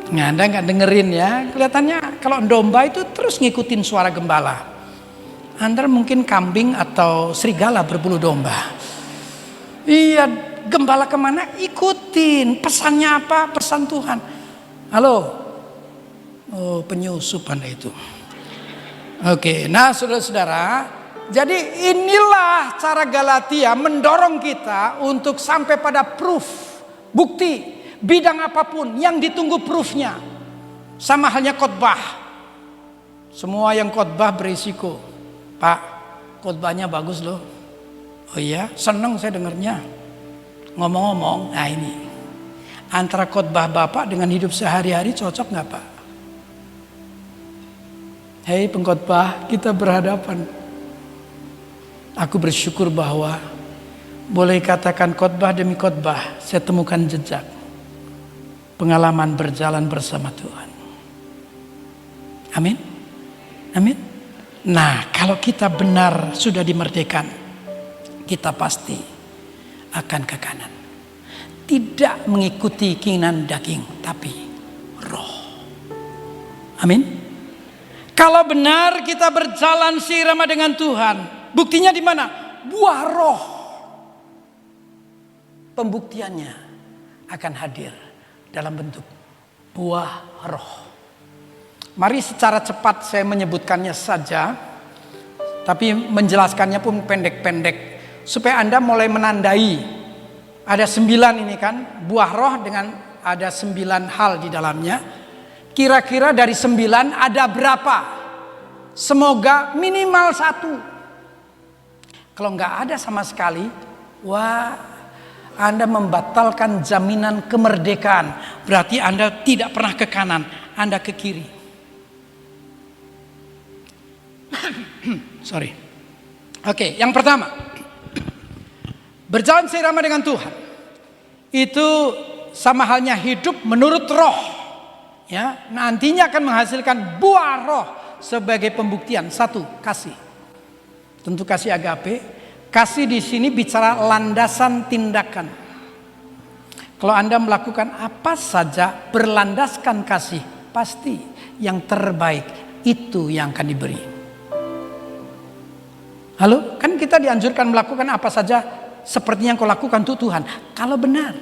Nah, Anda nggak dengerin ya, kelihatannya kalau domba itu terus ngikutin suara gembala. Anda mungkin kambing atau serigala berbulu domba. Iya, gembala kemana? Ikutin. Pesannya apa? Pesan Tuhan. Halo? Oh, penyusup Anda itu. Oke, nah saudara-saudara, jadi inilah cara Galatia mendorong kita untuk sampai pada proof, bukti. Bidang apapun yang ditunggu proofnya. Sama halnya khotbah. Semua yang khotbah berisiko. Pak, khotbahnya bagus loh. Oh iya, seneng saya dengarnya. Ngomong-ngomong, nah ini. Antara khotbah Bapak dengan hidup sehari-hari cocok gak Pak? Hei pengkhotbah, kita berhadapan. Aku bersyukur bahwa boleh katakan khotbah demi khotbah, saya temukan jejak pengalaman berjalan bersama Tuhan. Amin. Amin. Nah, kalau kita benar sudah dimerdekakan, kita pasti akan ke kanan. Tidak mengikuti keinginan daging, tapi roh. Amin. Kalau benar kita berjalan seirama dengan Tuhan, buktinya di mana? Buah roh. Pembuktiannya akan hadir dalam bentuk buah roh. Mari secara cepat saya menyebutkannya saja, tapi menjelaskannya pun pendek-pendek supaya Anda mulai menandai. Ada 9 ini kan, buah roh dengan ada 9 hal di dalamnya. Kira-kira dari 9 ada berapa? Semoga minimal 1. Kalau nggak ada sama sekali, wah, Anda membatalkan jaminan kemerdekaan. Berarti Anda tidak pernah ke kanan, Anda ke kiri. Sorry. Oke, yang pertama, berjalan seirama dengan Tuhan itu sama halnya hidup menurut roh. Ya, nantinya akan menghasilkan buah roh sebagai pembuktian. Satu, kasih. Tentu kasih agape. Kasih di sini bicara landasan tindakan. Kalau Anda melakukan apa saja berlandaskan kasih, pasti yang terbaik itu yang akan diberi. Halo, kan kita dianjurkan melakukan apa saja seperti yang kau lakukan untuk Tuhan. Kalau benar,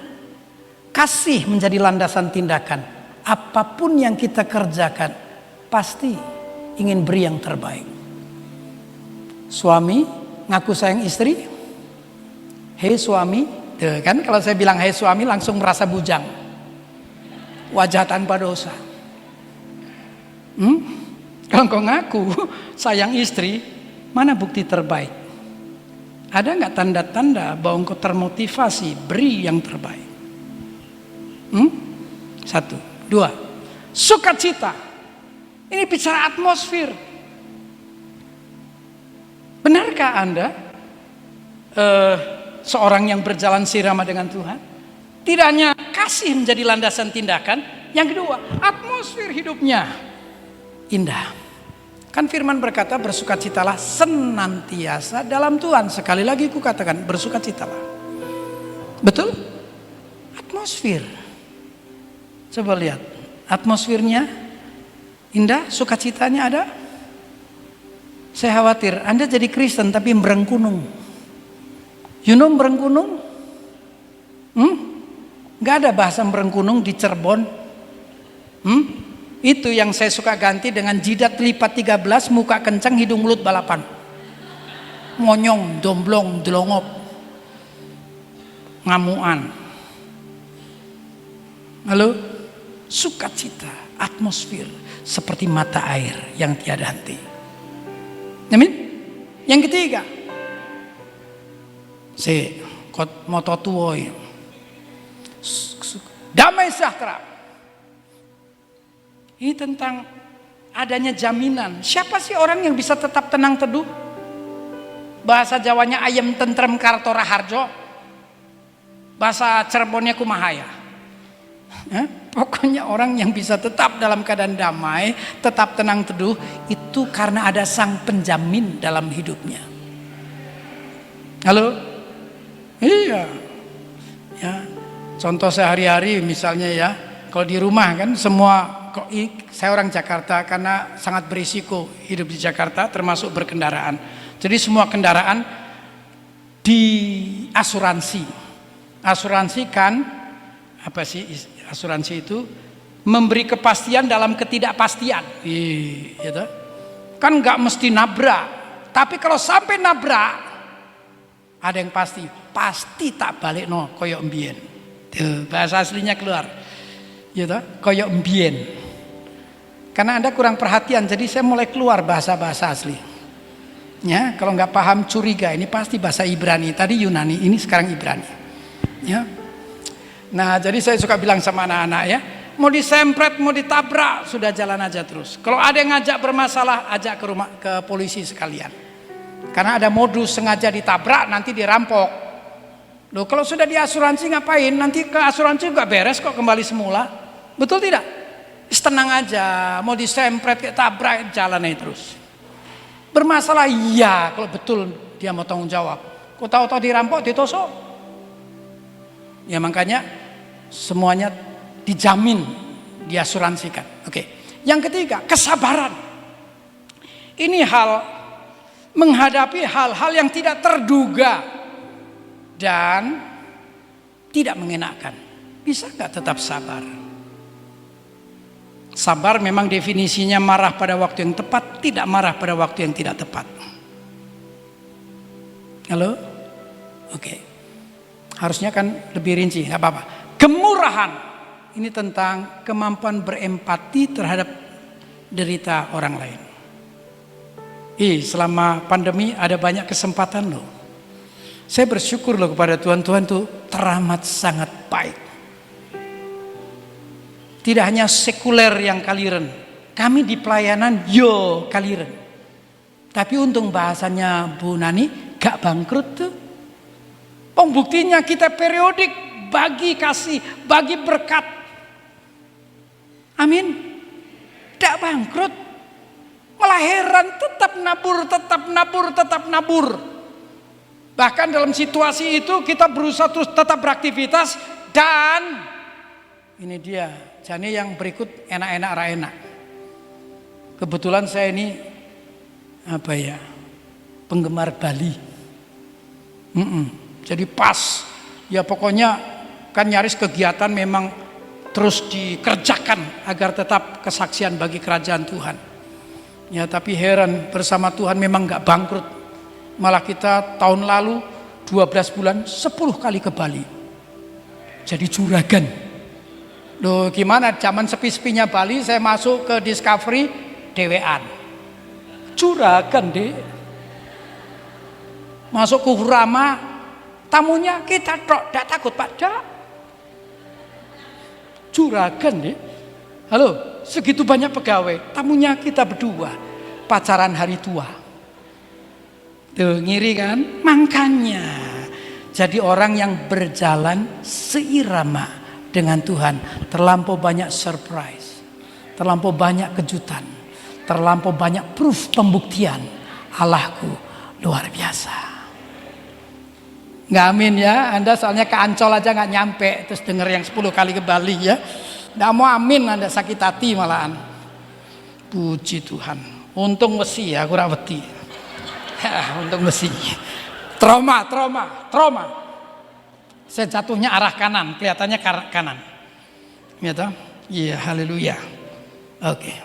kasih menjadi landasan tindakan. Apapun yang kita kerjakan, pasti ingin beri yang terbaik. Suami ngaku sayang istri, hei suami, tuh kan kalau saya bilang hei suami langsung merasa bujang, wajah tanpa dosa. Kalau kau ngaku sayang istri, mana bukti terbaik? Ada nggak tanda-tanda bahwa engkau termotivasi beri yang terbaik? Satu, dua, sukacita. Ini bicara atmosfer. Benarkah Anda seorang yang berjalan seirama dengan Tuhan? Tidak hanya kasih menjadi landasan tindakan. Yang kedua, atmosfer hidupnya indah. Kan firman berkata bersukacitalah senantiasa dalam Tuhan. Sekali lagi ku katakan bersukacitalah. Betul? Atmosfer. Coba lihat. Atmosfernya indah, sukacitanya ada. Saya khawatir Anda jadi Kristen tapi merengkunung. You know merengkunung? Gak ada bahasa merengkunung di Cirebon. Itu yang saya suka ganti dengan jidat lipat 13, muka kencang, hidung mulut balapan. Monyong, domblong, delongop. Ngamuan. Halo? Sukacita, atmosfer seperti mata air yang tiada henti. Amin. Yang ketiga, moto tuoi, damai sejahtera. Ini tentang adanya jaminan. Siapa sih orang yang bisa tetap tenang teduh? Bahasa Jawanya ayam tentrem kartora harjo. Bahasa Cirebonnya kumahaya. Pokoknya orang yang bisa tetap dalam keadaan damai, tetap tenang teduh, itu karena ada sang penjamin dalam hidupnya. Halo? Iya. Ya. Contoh sehari-hari misalnya ya, kalau di rumah kan semua, saya orang Jakarta karena sangat berisiko hidup di Jakarta termasuk berkendaraan. Jadi semua kendaraan diasuransi. Asuransi kan apa sih asuransi itu? Memberi kepastian dalam ketidakpastian. Gitu. Kan nggak mesti nabrak, tapi kalau sampai nabrak ada yang pasti tak balik no koyok mbien. Tuh, bahasa aslinya keluar. Gitu, koyok mbien. Karena Anda kurang perhatian, jadi saya mulai keluar bahasa-bahasa asli. Ya, kalau nggak paham curiga, ini pasti bahasa Ibrani. Tadi Yunani, ini sekarang Ibrani. Ya. Nah, jadi saya suka bilang sama anak-anak ya, mau disempret, mau ditabrak, sudah jalan aja terus. Kalau ada yang ngajak bermasalah, ajak ke polisi sekalian. Karena ada modus sengaja ditabrak, nanti dirampok. Loh, kalau sudah diasuransi ngapain? Nanti ke asuransi juga beres kok kembali semula. Betul tidak? Tenang aja, mau disempret, kayak tabrak, jalan aja terus. Bermasalah, iya, kalau betul dia mau tanggung jawab. Kok tahu-tahu dirampok, ditosok. Ya makanya semuanya dijamin, diasuransikan. Oke. Yang ketiga, kesabaran. Ini menghadapi hal-hal yang tidak terduga dan tidak mengenakan. Bisa nggak tetap sabar? Sabar memang definisinya marah pada waktu yang tepat, tidak marah pada waktu yang tidak tepat. Halo? Oke. Harusnya kan lebih rinci, nggak apa-apa. Kemurahan. Ini tentang kemampuan berempati terhadap derita orang lain. Selama pandemi ada banyak kesempatan loh. Saya bersyukur loh kepada Tuhan. Tuhan tuh teramat sangat baik. Tidak hanya sekuler yang kaliren. Kami di pelayanan yo kaliren. Tapi untung bahasanya Bu Nani gak bangkrut tuh. Buktinya kita periodik bagi kasih, bagi berkat. Amin. Gak bangkrut. Malah heran, tetap nabur, tetap nabur, tetap nabur. Bahkan dalam situasi itu kita berusaha terus tetap beraktivitas. Dan ini dia, jadi yang berikut enak-enak enak. Kebetulan saya ini penggemar Bali. Jadi pas, ya pokoknya kan nyaris kegiatan memang terus dikerjakan agar tetap kesaksian bagi kerajaan Tuhan. Ya tapi heran, bersama Tuhan memang gak bangkrut. Malah kita tahun lalu 12 bulan 10 kali ke Bali. Jadi juragan. Loh gimana, zaman sepi-sepinya Bali saya masuk ke Discovery dewean. Juragan deh. Masuk ke Hurama, tamunya kita gak takut Pak, dak. Juragan deh. Halo, segitu banyak pegawai, tamunya kita berdua, pacaran hari tua. Tuh ngiri kan? Makanya jadi orang yang berjalan seirama dengan Tuhan, terlampau banyak surprise, terlampau banyak kejutan, terlampau banyak proof pembuktian Allahku luar biasa. Nggak amin ya, Anda soalnya ke Ancol aja nggak nyampe, terus denger yang 10 kali ke Bali ya. Nggak mau amin, Anda sakit hati malahan. Puji Tuhan. Untung besi ya, kurang wedi. Untung besi. Trauma. Saya jatuhnya arah kanan, kelihatannya kanan. Ya toh? Iya, haleluya. Oke.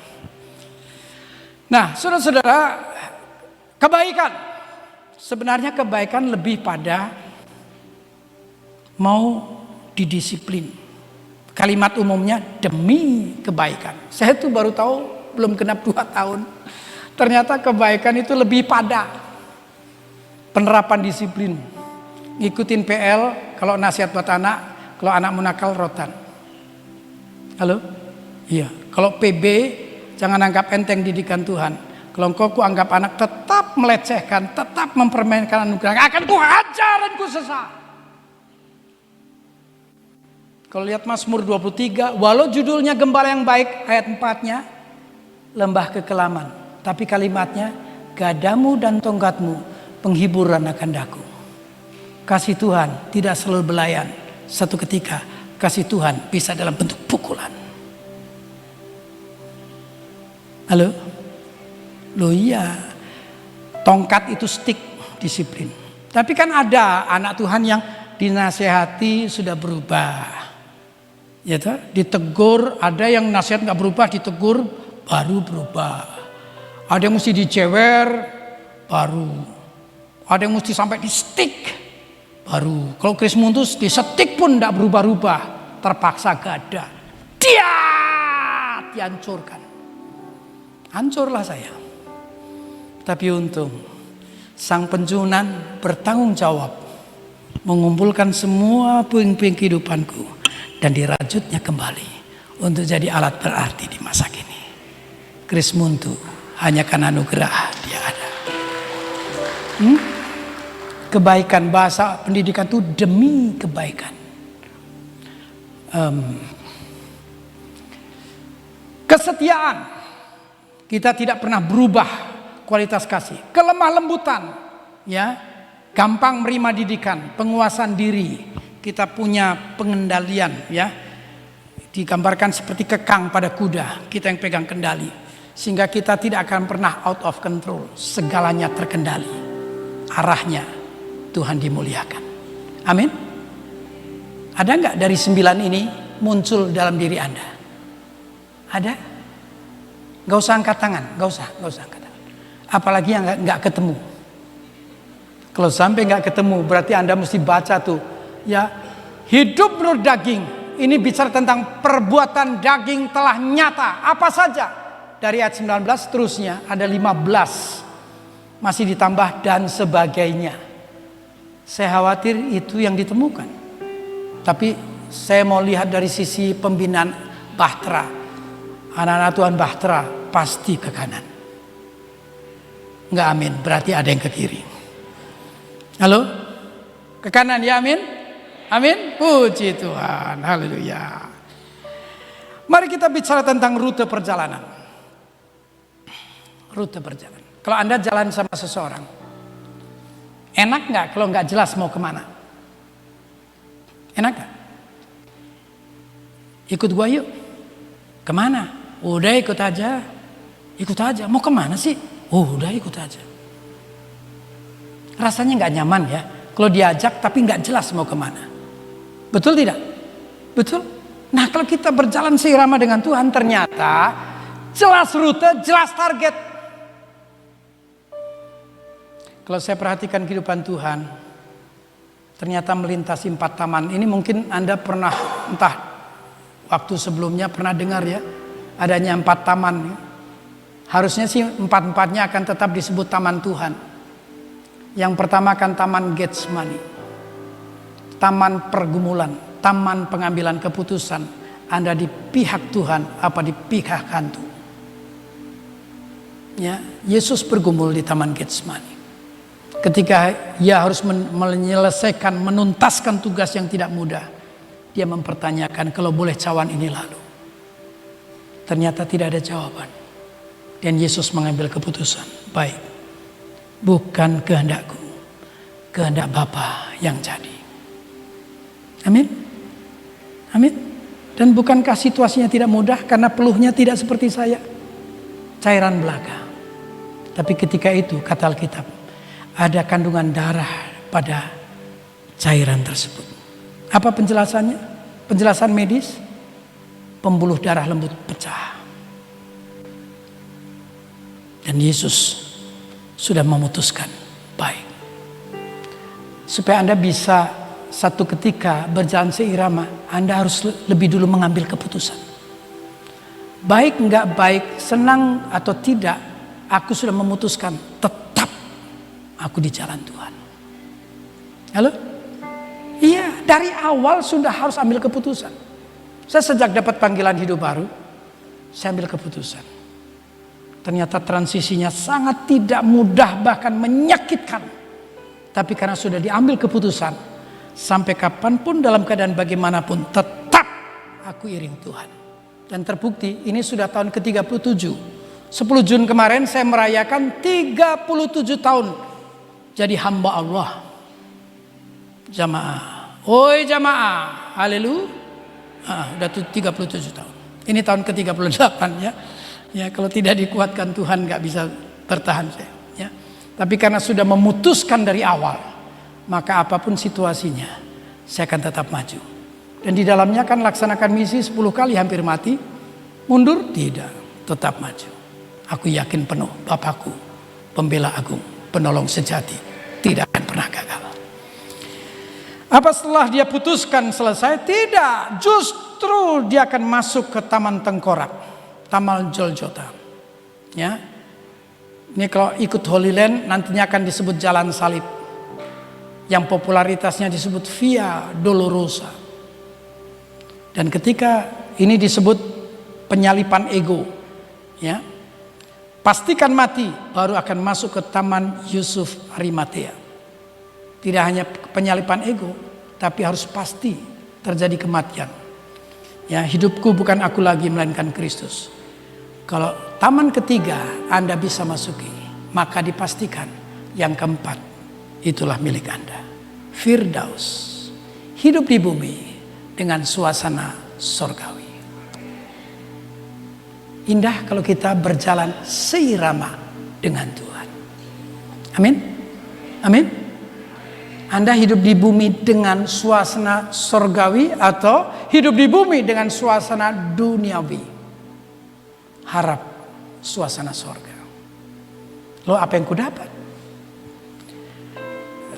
Nah, saudara-saudara, kebaikan. Sebenarnya kebaikan lebih pada mau didisiplin. Kalimat umumnya demi kebaikan. Saya tuh baru tahu belum genap 2 tahun. Ternyata kebaikan itu lebih pada penerapan disiplin. Ngikutin PL, kalau nasihat buat anak, kalau anakmu nakal rotan. Halo? Iya. Kalau PB, jangan anggap enteng didikan Tuhan. Kalau engkau ku anggap anak tetap melecehkan, tetap mempermainkan anugerah, akan ku hajar dan ku sesat. Kalau lihat Mazmur 23, walau judulnya Gembala yang Baik, ayat 4-nya lembah kekelaman, tapi kalimatnya gadamu dan tongkatmu penghiburan akan daku. Kasih Tuhan tidak selalu belayan. Satu ketika kasih Tuhan bisa dalam bentuk pukulan. Halo? Loh iya, tongkat itu stick, disiplin. Tapi kan ada anak Tuhan yang dinasehati sudah berubah. Ya toh, ditegur, ada yang nasihat nggak berubah, ditegur baru berubah. Ada yang mesti dicewer baru. Ada yang mesti sampai di stick baru. Kalau Krismuntus disetik pun nggak berubah-ubah, terpaksa gada. Dia dihancurkan. Hancurlah saya. Tapi untung sang penjunan bertanggung jawab mengumpulkan semua puing-puing kehidupanku dan dirajutnya kembali untuk jadi alat berarti di masa kini. Krismuntu hanya karena anugerah dia ada. Kebaikan, bahasa pendidikan itu demi kebaikan. Kesetiaan, kita tidak pernah berubah kualitas kasih. Kelemah lembutan, ya, gampang menerima didikan, penguasaan diri. Kita punya pengendalian, ya, digambarkan seperti kekang pada kuda, kita yang pegang kendali, sehingga kita tidak akan pernah out of control, segalanya terkendali, arahnya Tuhan dimuliakan. Amin. Ada nggak dari 9 ini muncul dalam diri Anda? Ada? Gak usah angkat tangan, gak usah angkat tangan. Apalagi yang nggak ketemu. Kalau sampai nggak ketemu, berarti Anda mesti baca tuh. Ya, hidup menurut daging ini bicara tentang perbuatan daging telah nyata. Apa saja? Dari ayat 19 seterusnya ada 15. Masih ditambah dan sebagainya. Saya khawatir itu yang ditemukan. Tapi saya mau lihat dari sisi pembinaan Bahtera. Anak-anak Tuhan Bahtera pasti ke kanan. Enggak amin, berarti ada yang ke kiri. Halo? Ke kanan ya, amin? Amin? Puji Tuhan, haleluya. Mari kita bicara tentang rute perjalanan. Rute perjalanan. Kalau Anda jalan sama seseorang, enak nggak kalau nggak jelas mau kemana? Enak nggak? Ikut gua yuk. Kemana? Udah ikut aja. Ikut aja. Mau kemana sih? Oh udah ikut aja. Rasanya nggak nyaman ya. Kalau diajak tapi nggak jelas mau kemana. Betul tidak? Betul. Nah kalau kita berjalan seirama dengan Tuhan, ternyata jelas rute, jelas target. Kalau saya perhatikan kehidupan Tuhan, ternyata melintasi 4 taman. Ini mungkin Anda pernah, entah waktu sebelumnya pernah dengar ya, adanya 4 taman. Harusnya sih 4-4-nya akan tetap disebut taman Tuhan. Yang pertama akan taman Getsemani, taman pergumulan, taman pengambilan keputusan. Anda di pihak Tuhan apa di pihak hantu? Ya, Yesus bergumul di taman Getsemani. Ketika ia harus menyelesaikan, menuntaskan tugas yang tidak mudah, dia mempertanyakan, kalau boleh cawan ini lalu. Ternyata tidak ada jawaban. Dan Yesus mengambil keputusan, baik, bukan kehendakku, kehendak Bapa yang jadi. Amin. Amin. Dan bukankah situasinya tidak mudah karena peluhnya tidak seperti saya, cairan belaga. Tapi ketika itu kata Alkitab, ada kandungan darah pada cairan tersebut. Apa penjelasannya? Penjelasan medis, pembuluh darah lembut pecah. Dan Yesus sudah memutuskan, baik. Supaya Anda bisa satu ketika berjalan seirama, Anda harus lebih dulu mengambil keputusan. Baik enggak baik, senang atau tidak, aku sudah memutuskan tetap aku di jalan Tuhan. Halo? Iya, dari awal sudah harus ambil keputusan. Saya sejak dapat panggilan hidup baru, saya ambil keputusan. Ternyata transisinya sangat tidak mudah, bahkan menyakitkan. Tapi karena sudah diambil keputusan, sampai kapanpun dalam keadaan bagaimanapun tetap aku iring Tuhan. Dan terbukti ini sudah tahun ke-37. 10 Jun kemarin saya merayakan 37 tahun jadi hamba Allah. Jamaah. Oi jamaah. Haleluya. Udah 37 tahun. Ini tahun ke-38 ya. Ya kalau tidak dikuatkan Tuhan nggak bisa bertahan saya. Ya. Tapi karena sudah memutuskan dari awal, maka apapun situasinya, saya akan tetap maju. Dan di dalamnya kan laksanakan misi 10 kali hampir mati, mundur tidak, tetap maju. Aku yakin penuh Bapakku, pembela agung, penolong sejati, tidak akan pernah gagal. Apa setelah dia putuskan selesai? Tidak, justru dia akan masuk ke taman tengkorak. Taman Golgota. Ya. Ini kalau ikut Holy Land nantinya akan disebut jalan salib. Yang popularitasnya disebut Via Dolorosa. Dan ketika ini disebut penyalipan ego, ya. Pastikan mati baru akan masuk ke Taman Yusuf Arimatea. Tidak hanya penyalipan ego, tapi harus pasti terjadi kematian. Ya, hidupku bukan aku lagi melainkan Kristus. Kalau taman ketiga Anda bisa masuki, maka dipastikan yang keempat itulah milik Anda. Firdaus, hidup di bumi dengan suasana sorgawi. Indah kalau kita berjalan seirama dengan Tuhan. Amin. Amin. Anda hidup di bumi dengan suasana sorgawi atau hidup di bumi dengan suasana duniawi? Harap suasana sorga. Lo apa yang kudapat?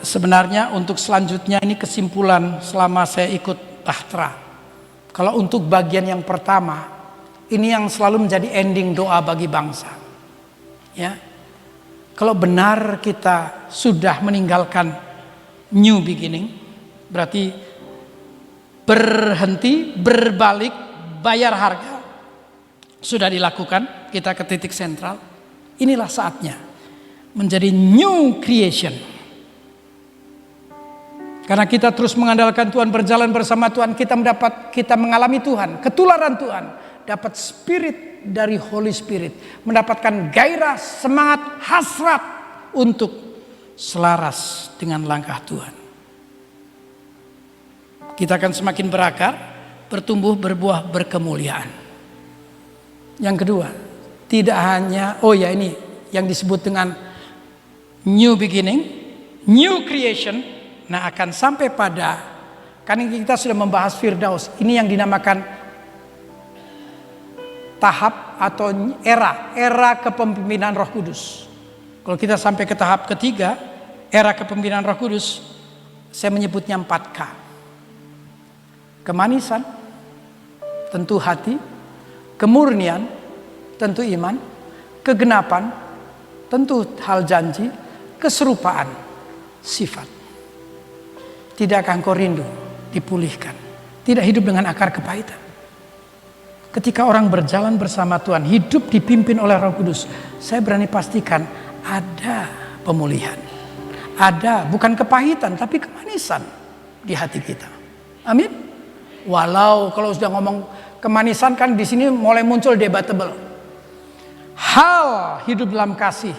Sebenarnya untuk selanjutnya ini kesimpulan selama saya ikut Bahtera. Kalau untuk bagian yang pertama, ini yang selalu menjadi ending doa bagi bangsa. Ya, kalau benar kita sudah meninggalkan New beginning berarti berhenti, berbalik, bayar harga. Sudah dilakukan, kita ke titik sentral. Inilah saatnya menjadi new creation. Karena kita terus mengandalkan Tuhan, berjalan bersama Tuhan, kita mengalami Tuhan, ketularan Tuhan, dapat spirit dari Holy Spirit, mendapatkan gairah, semangat, hasrat untuk selaras dengan langkah Tuhan. Kita akan semakin berakar, bertumbuh, berbuah, berkemuliaan. Yang kedua, tidak hanya, ini yang disebut dengan new beginning, new creation. Nah, akan sampai pada, kan kita sudah membahas Firdaus, ini yang dinamakan tahap atau era kepemimpinan Roh Kudus. Kalau kita sampai ke tahap ketiga, era kepemimpinan Roh Kudus, saya menyebutnya 4K. Kemanisan, tentu hati, kemurnian, tentu iman, kegenapan, tentu hal janji, keserupaan, sifat. Tidakkah engkau rindu dipulihkan? Tidak hidup dengan akar kepahitan. Ketika orang berjalan bersama Tuhan, hidup dipimpin oleh Roh Kudus, saya berani pastikan ada pemulihan. Ada, bukan kepahitan, tapi kemanisan di hati kita. Amin. Walau kalau sudah ngomong kemanisan, kan di sini mulai muncul debatable. Hal hidup dalam kasih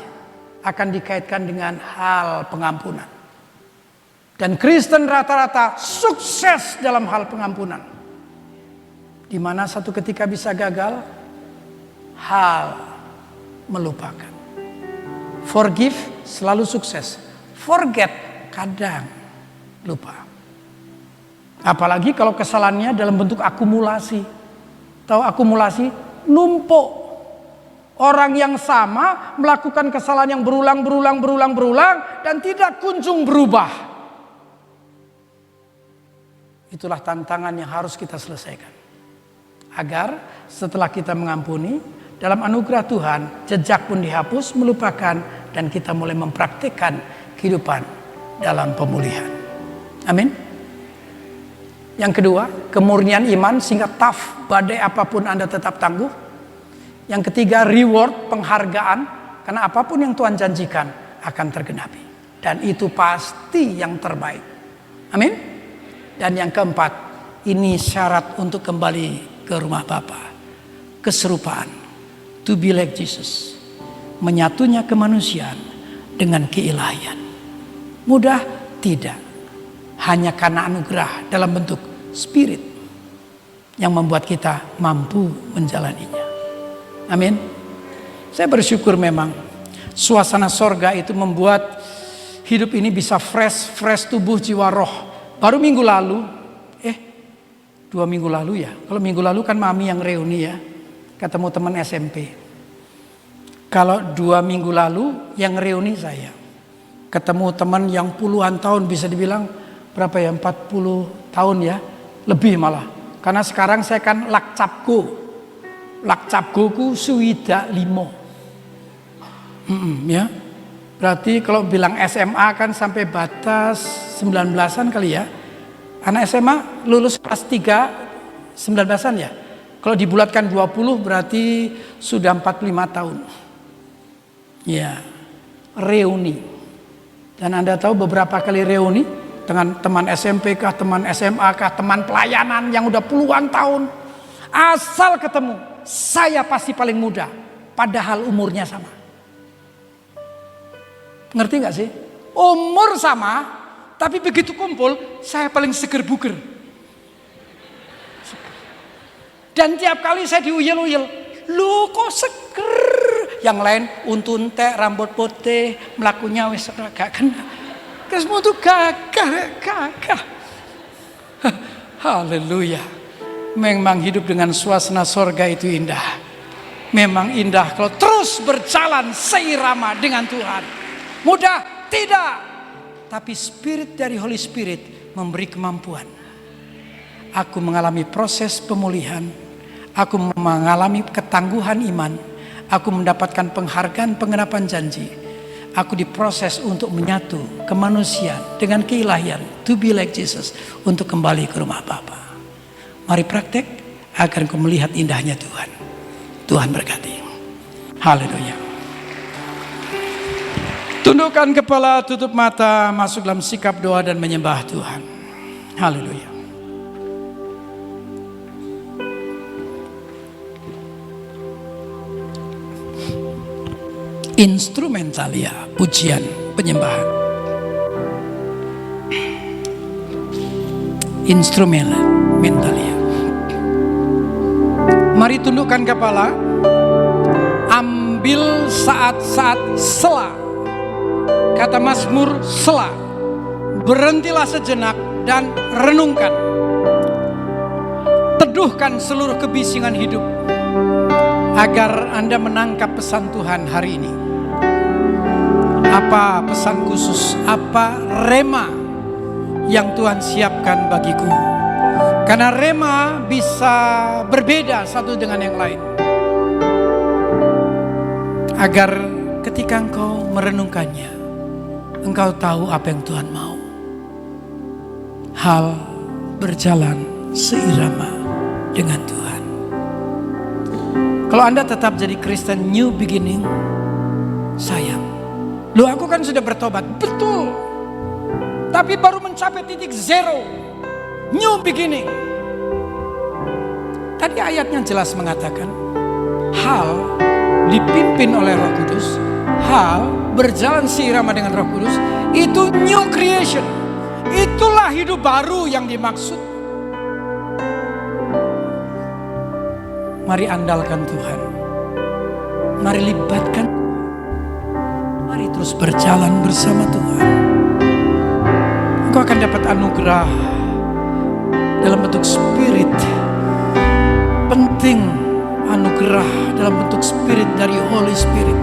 akan dikaitkan dengan hal pengampunan. Dan Kristen rata-rata sukses dalam hal pengampunan. Di mana satu ketika bisa gagal, hal melupakan. Forgive selalu sukses. Forget kadang lupa. Apalagi kalau kesalahannya dalam bentuk akumulasi. Tahu akumulasi? Numpuk. Orang yang sama melakukan kesalahan yang berulang dan tidak kunjung berubah. Itulah tantangan yang harus kita selesaikan. Agar setelah kita mengampuni, dalam anugerah Tuhan, jejak pun dihapus, melupakan, dan kita mulai mempraktikkan kehidupan dalam pemulihan. Amin. Yang kedua, kemurnian iman sehingga tough, badai apapun Anda tetap tangguh. Yang ketiga, reward, penghargaan, karena apapun yang Tuhan janjikan akan tergenapi. Dan itu pasti yang terbaik. Amin. Dan yang keempat, ini syarat untuk kembali ke rumah Bapa. Keserupaan, to be like Jesus. Menyatunya kemanusiaan dengan keilahian. Mudah? Tidak. Hanya karena anugerah dalam bentuk spirit yang membuat kita mampu menjalaninya. Amin. Saya bersyukur memang suasana sorga itu membuat hidup ini bisa fresh tubuh, jiwa, roh. Baru minggu lalu, 2 minggu lalu ya. Kalau minggu lalu kan mami yang reuni ya, ketemu teman SMP. Kalau 2 minggu lalu yang reuni saya, ketemu teman yang puluhan tahun, bisa dibilang berapa ya, 40 tahun ya, lebih malah. Karena sekarang saya kan lakcapku ku suwida 5. Ya. Berarti kalau bilang SMA kan sampai batas 19-an kali ya. Anak SMA lulus kelas 3 19-an ya. Kalau dibulatkan 20 berarti sudah 45 tahun. Ya. Reuni. Dan Anda tahu beberapa kali reuni dengan teman SMP kah, teman SMA kah, teman pelayanan yang udah puluhan tahun. Asal ketemu, saya pasti paling muda, padahal umurnya sama. Ngerti gak sih? Umur sama, tapi begitu kumpul, saya paling seger buger. Dan tiap kali saya diuyel-uyel, lu kok seger? Yang lain untun teh, rambut putih, melakunya wis gak kena. Semua itu gagah. Haleluya. Memang hidup dengan suasana sorga itu indah. Memang indah kalau terus berjalan seirama dengan Tuhan. Mudah? Tidak. Tapi spirit dari Holy Spirit memberi kemampuan. Aku mengalami proses pemulihan. Aku mengalami ketangguhan iman. Aku mendapatkan penghargaan pengenapan janji. Aku diproses untuk menyatu kemanusiaan dengan keilahian, to be like Jesus, untuk kembali ke rumah Bapa. Mari praktek agar kau melihat indahnya Tuhan. Tuhan berkati. Haleluya. Tundukkan kepala, tutup mata, masuk dalam sikap doa dan menyembah Tuhan. Haleluya. Instrumentalia, pujian, penyembahan. Instrumentalia. Mari tundukkan kepala. Ambil saat-saat sela. Kata Mazmur, sela. Berhentilah sejenak dan renungkan. Teduhkan seluruh kebisingan hidup agar Anda menangkap pesan Tuhan hari ini. Apa pesan khusus, apa rema yang Tuhan siapkan bagiku? Karena rema bisa berbeda satu dengan yang lain. Agar ketika engkau merenungkannya, engkau tahu apa yang Tuhan mau. Hal berjalan seirama dengan Tuhan. Kalau Anda tetap jadi Kristen new beginning, sayang. Loh, aku kan sudah bertobat. Betul. Tapi baru mencapai titik zero. New beginning. Tadi ayatnya jelas mengatakan, hal dipimpin oleh Roh Kudus, hal berjalan seirama dengan Roh Kudus, itu new creation. Itulah hidup baru yang dimaksud. Mari andalkan Tuhan. Mari libatkan. Mari terus berjalan bersama Tuhan. Engkau akan dapat anugerah dalam bentuk spirit. Penting anugerah dalam bentuk spirit dari Holy Spirit.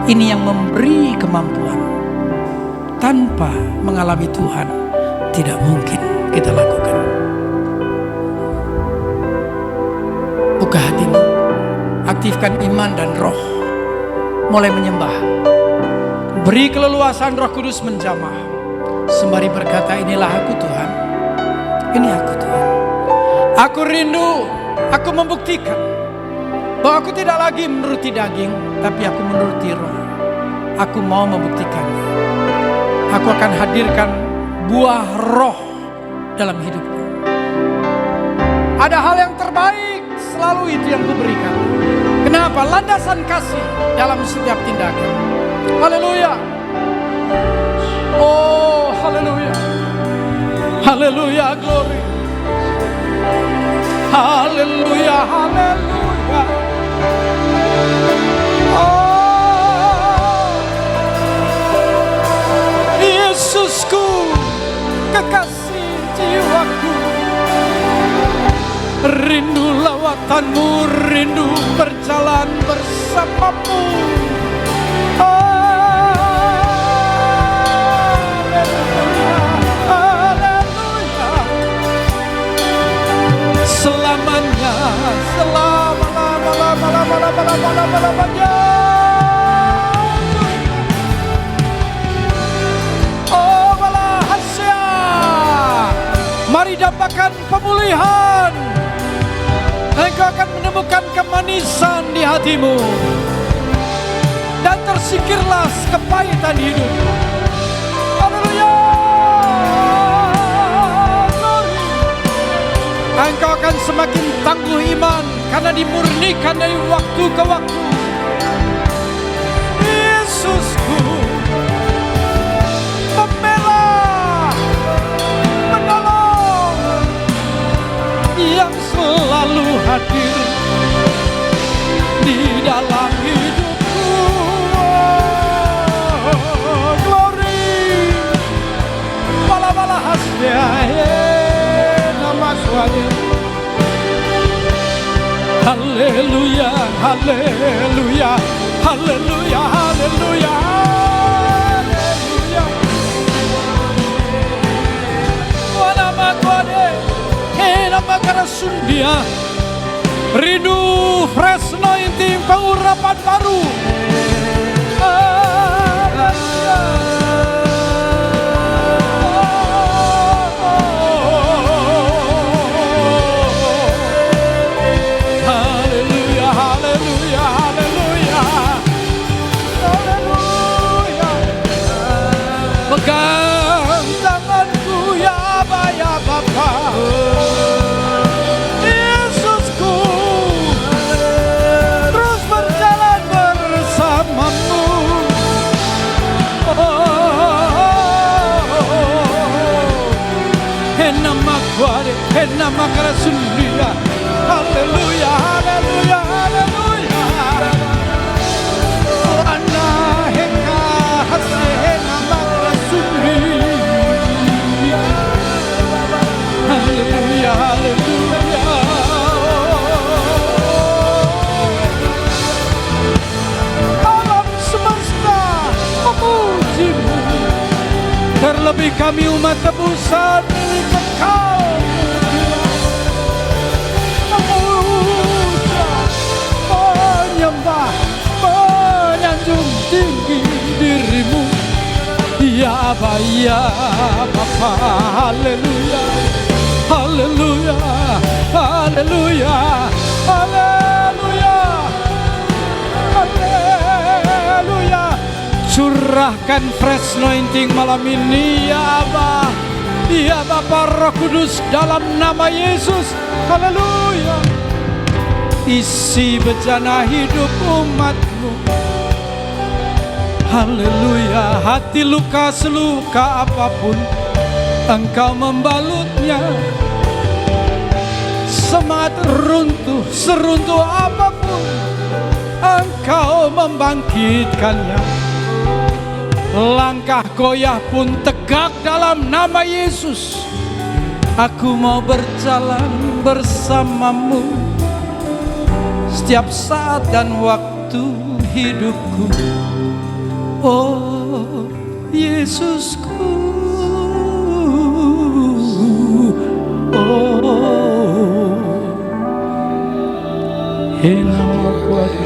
Ini yang memberi kemampuan. Tanpa mengalami Tuhan, tidak mungkin kita lakukan. Buka hatimu, aktifkan iman dan roh. Mulai menyembah. Beri keleluasan Roh Kudus menjamah. Sembari berkata, inilah aku Tuhan. Ini aku Tuhan. Aku rindu, aku membuktikan bahwa aku tidak lagi menuruti daging, tapi aku menuruti roh. Aku mau membuktikannya. Aku akan hadirkan buah roh dalam hidupku. Ada hal yang terbaik, selalu itu yang kuberikan. Kenapa? Landasan kasih dalam setiap tindakan. Haleluya. Oh, haleluya. Haleluya, glory. Haleluya, haleluya. Oh, Yesusku, kekasih jiwaku. Rindu lawatanmu, rindu berjalan bersamamu. Selamanya, selama-lamanya. Oh, Balahasya. Mari dapatkan pemulihan. Engkau akan menemukan kemanisan di hatimu. Dan tersingkirlah kepahitan hidup. Haleluya. Engkau akan semakin tangguh iman karena dimurnikan dari waktu ke waktu. Yesusku, pembela, penolong yang selalu hadir di dalam hidupku. Oh, glory, bala-bala hasya. Haleluya, haleluya, haleluya, haleluya, haleluya. Nama kuade, nama karasundia. Rindu fresh anointing, pengurapan baru. Nama Krasulia. Haleluya, haleluya, haleluya. Ana heka hase nama Krasulia. Haleluya, haleluya. Alam semesta memujimu. Terlebih kami umat tebusan milik Engkau. Menyembah, menyanjung tinggi dirimu, ya Aba, ya Bapa. Haleluya, haleluya, haleluya, haleluya, haleluya. Curahkan fresh anointing malam ini, ya Aba, ya Bapa Roh Kudus, dalam nama Yesus. Haleluya. Isi bejana hidup umat-Mu. Haleluya. Hati luka seluka apapun, Engkau membalutnya. Semangat runtuh, seruntuh apapun, Engkau membangkitkannya. Langkah goyah pun tegak dalam nama Yesus. Aku mau berjalan bersama-Mu setiap saat dan waktu hidupku. Oh Yesusku, oh nama kuat.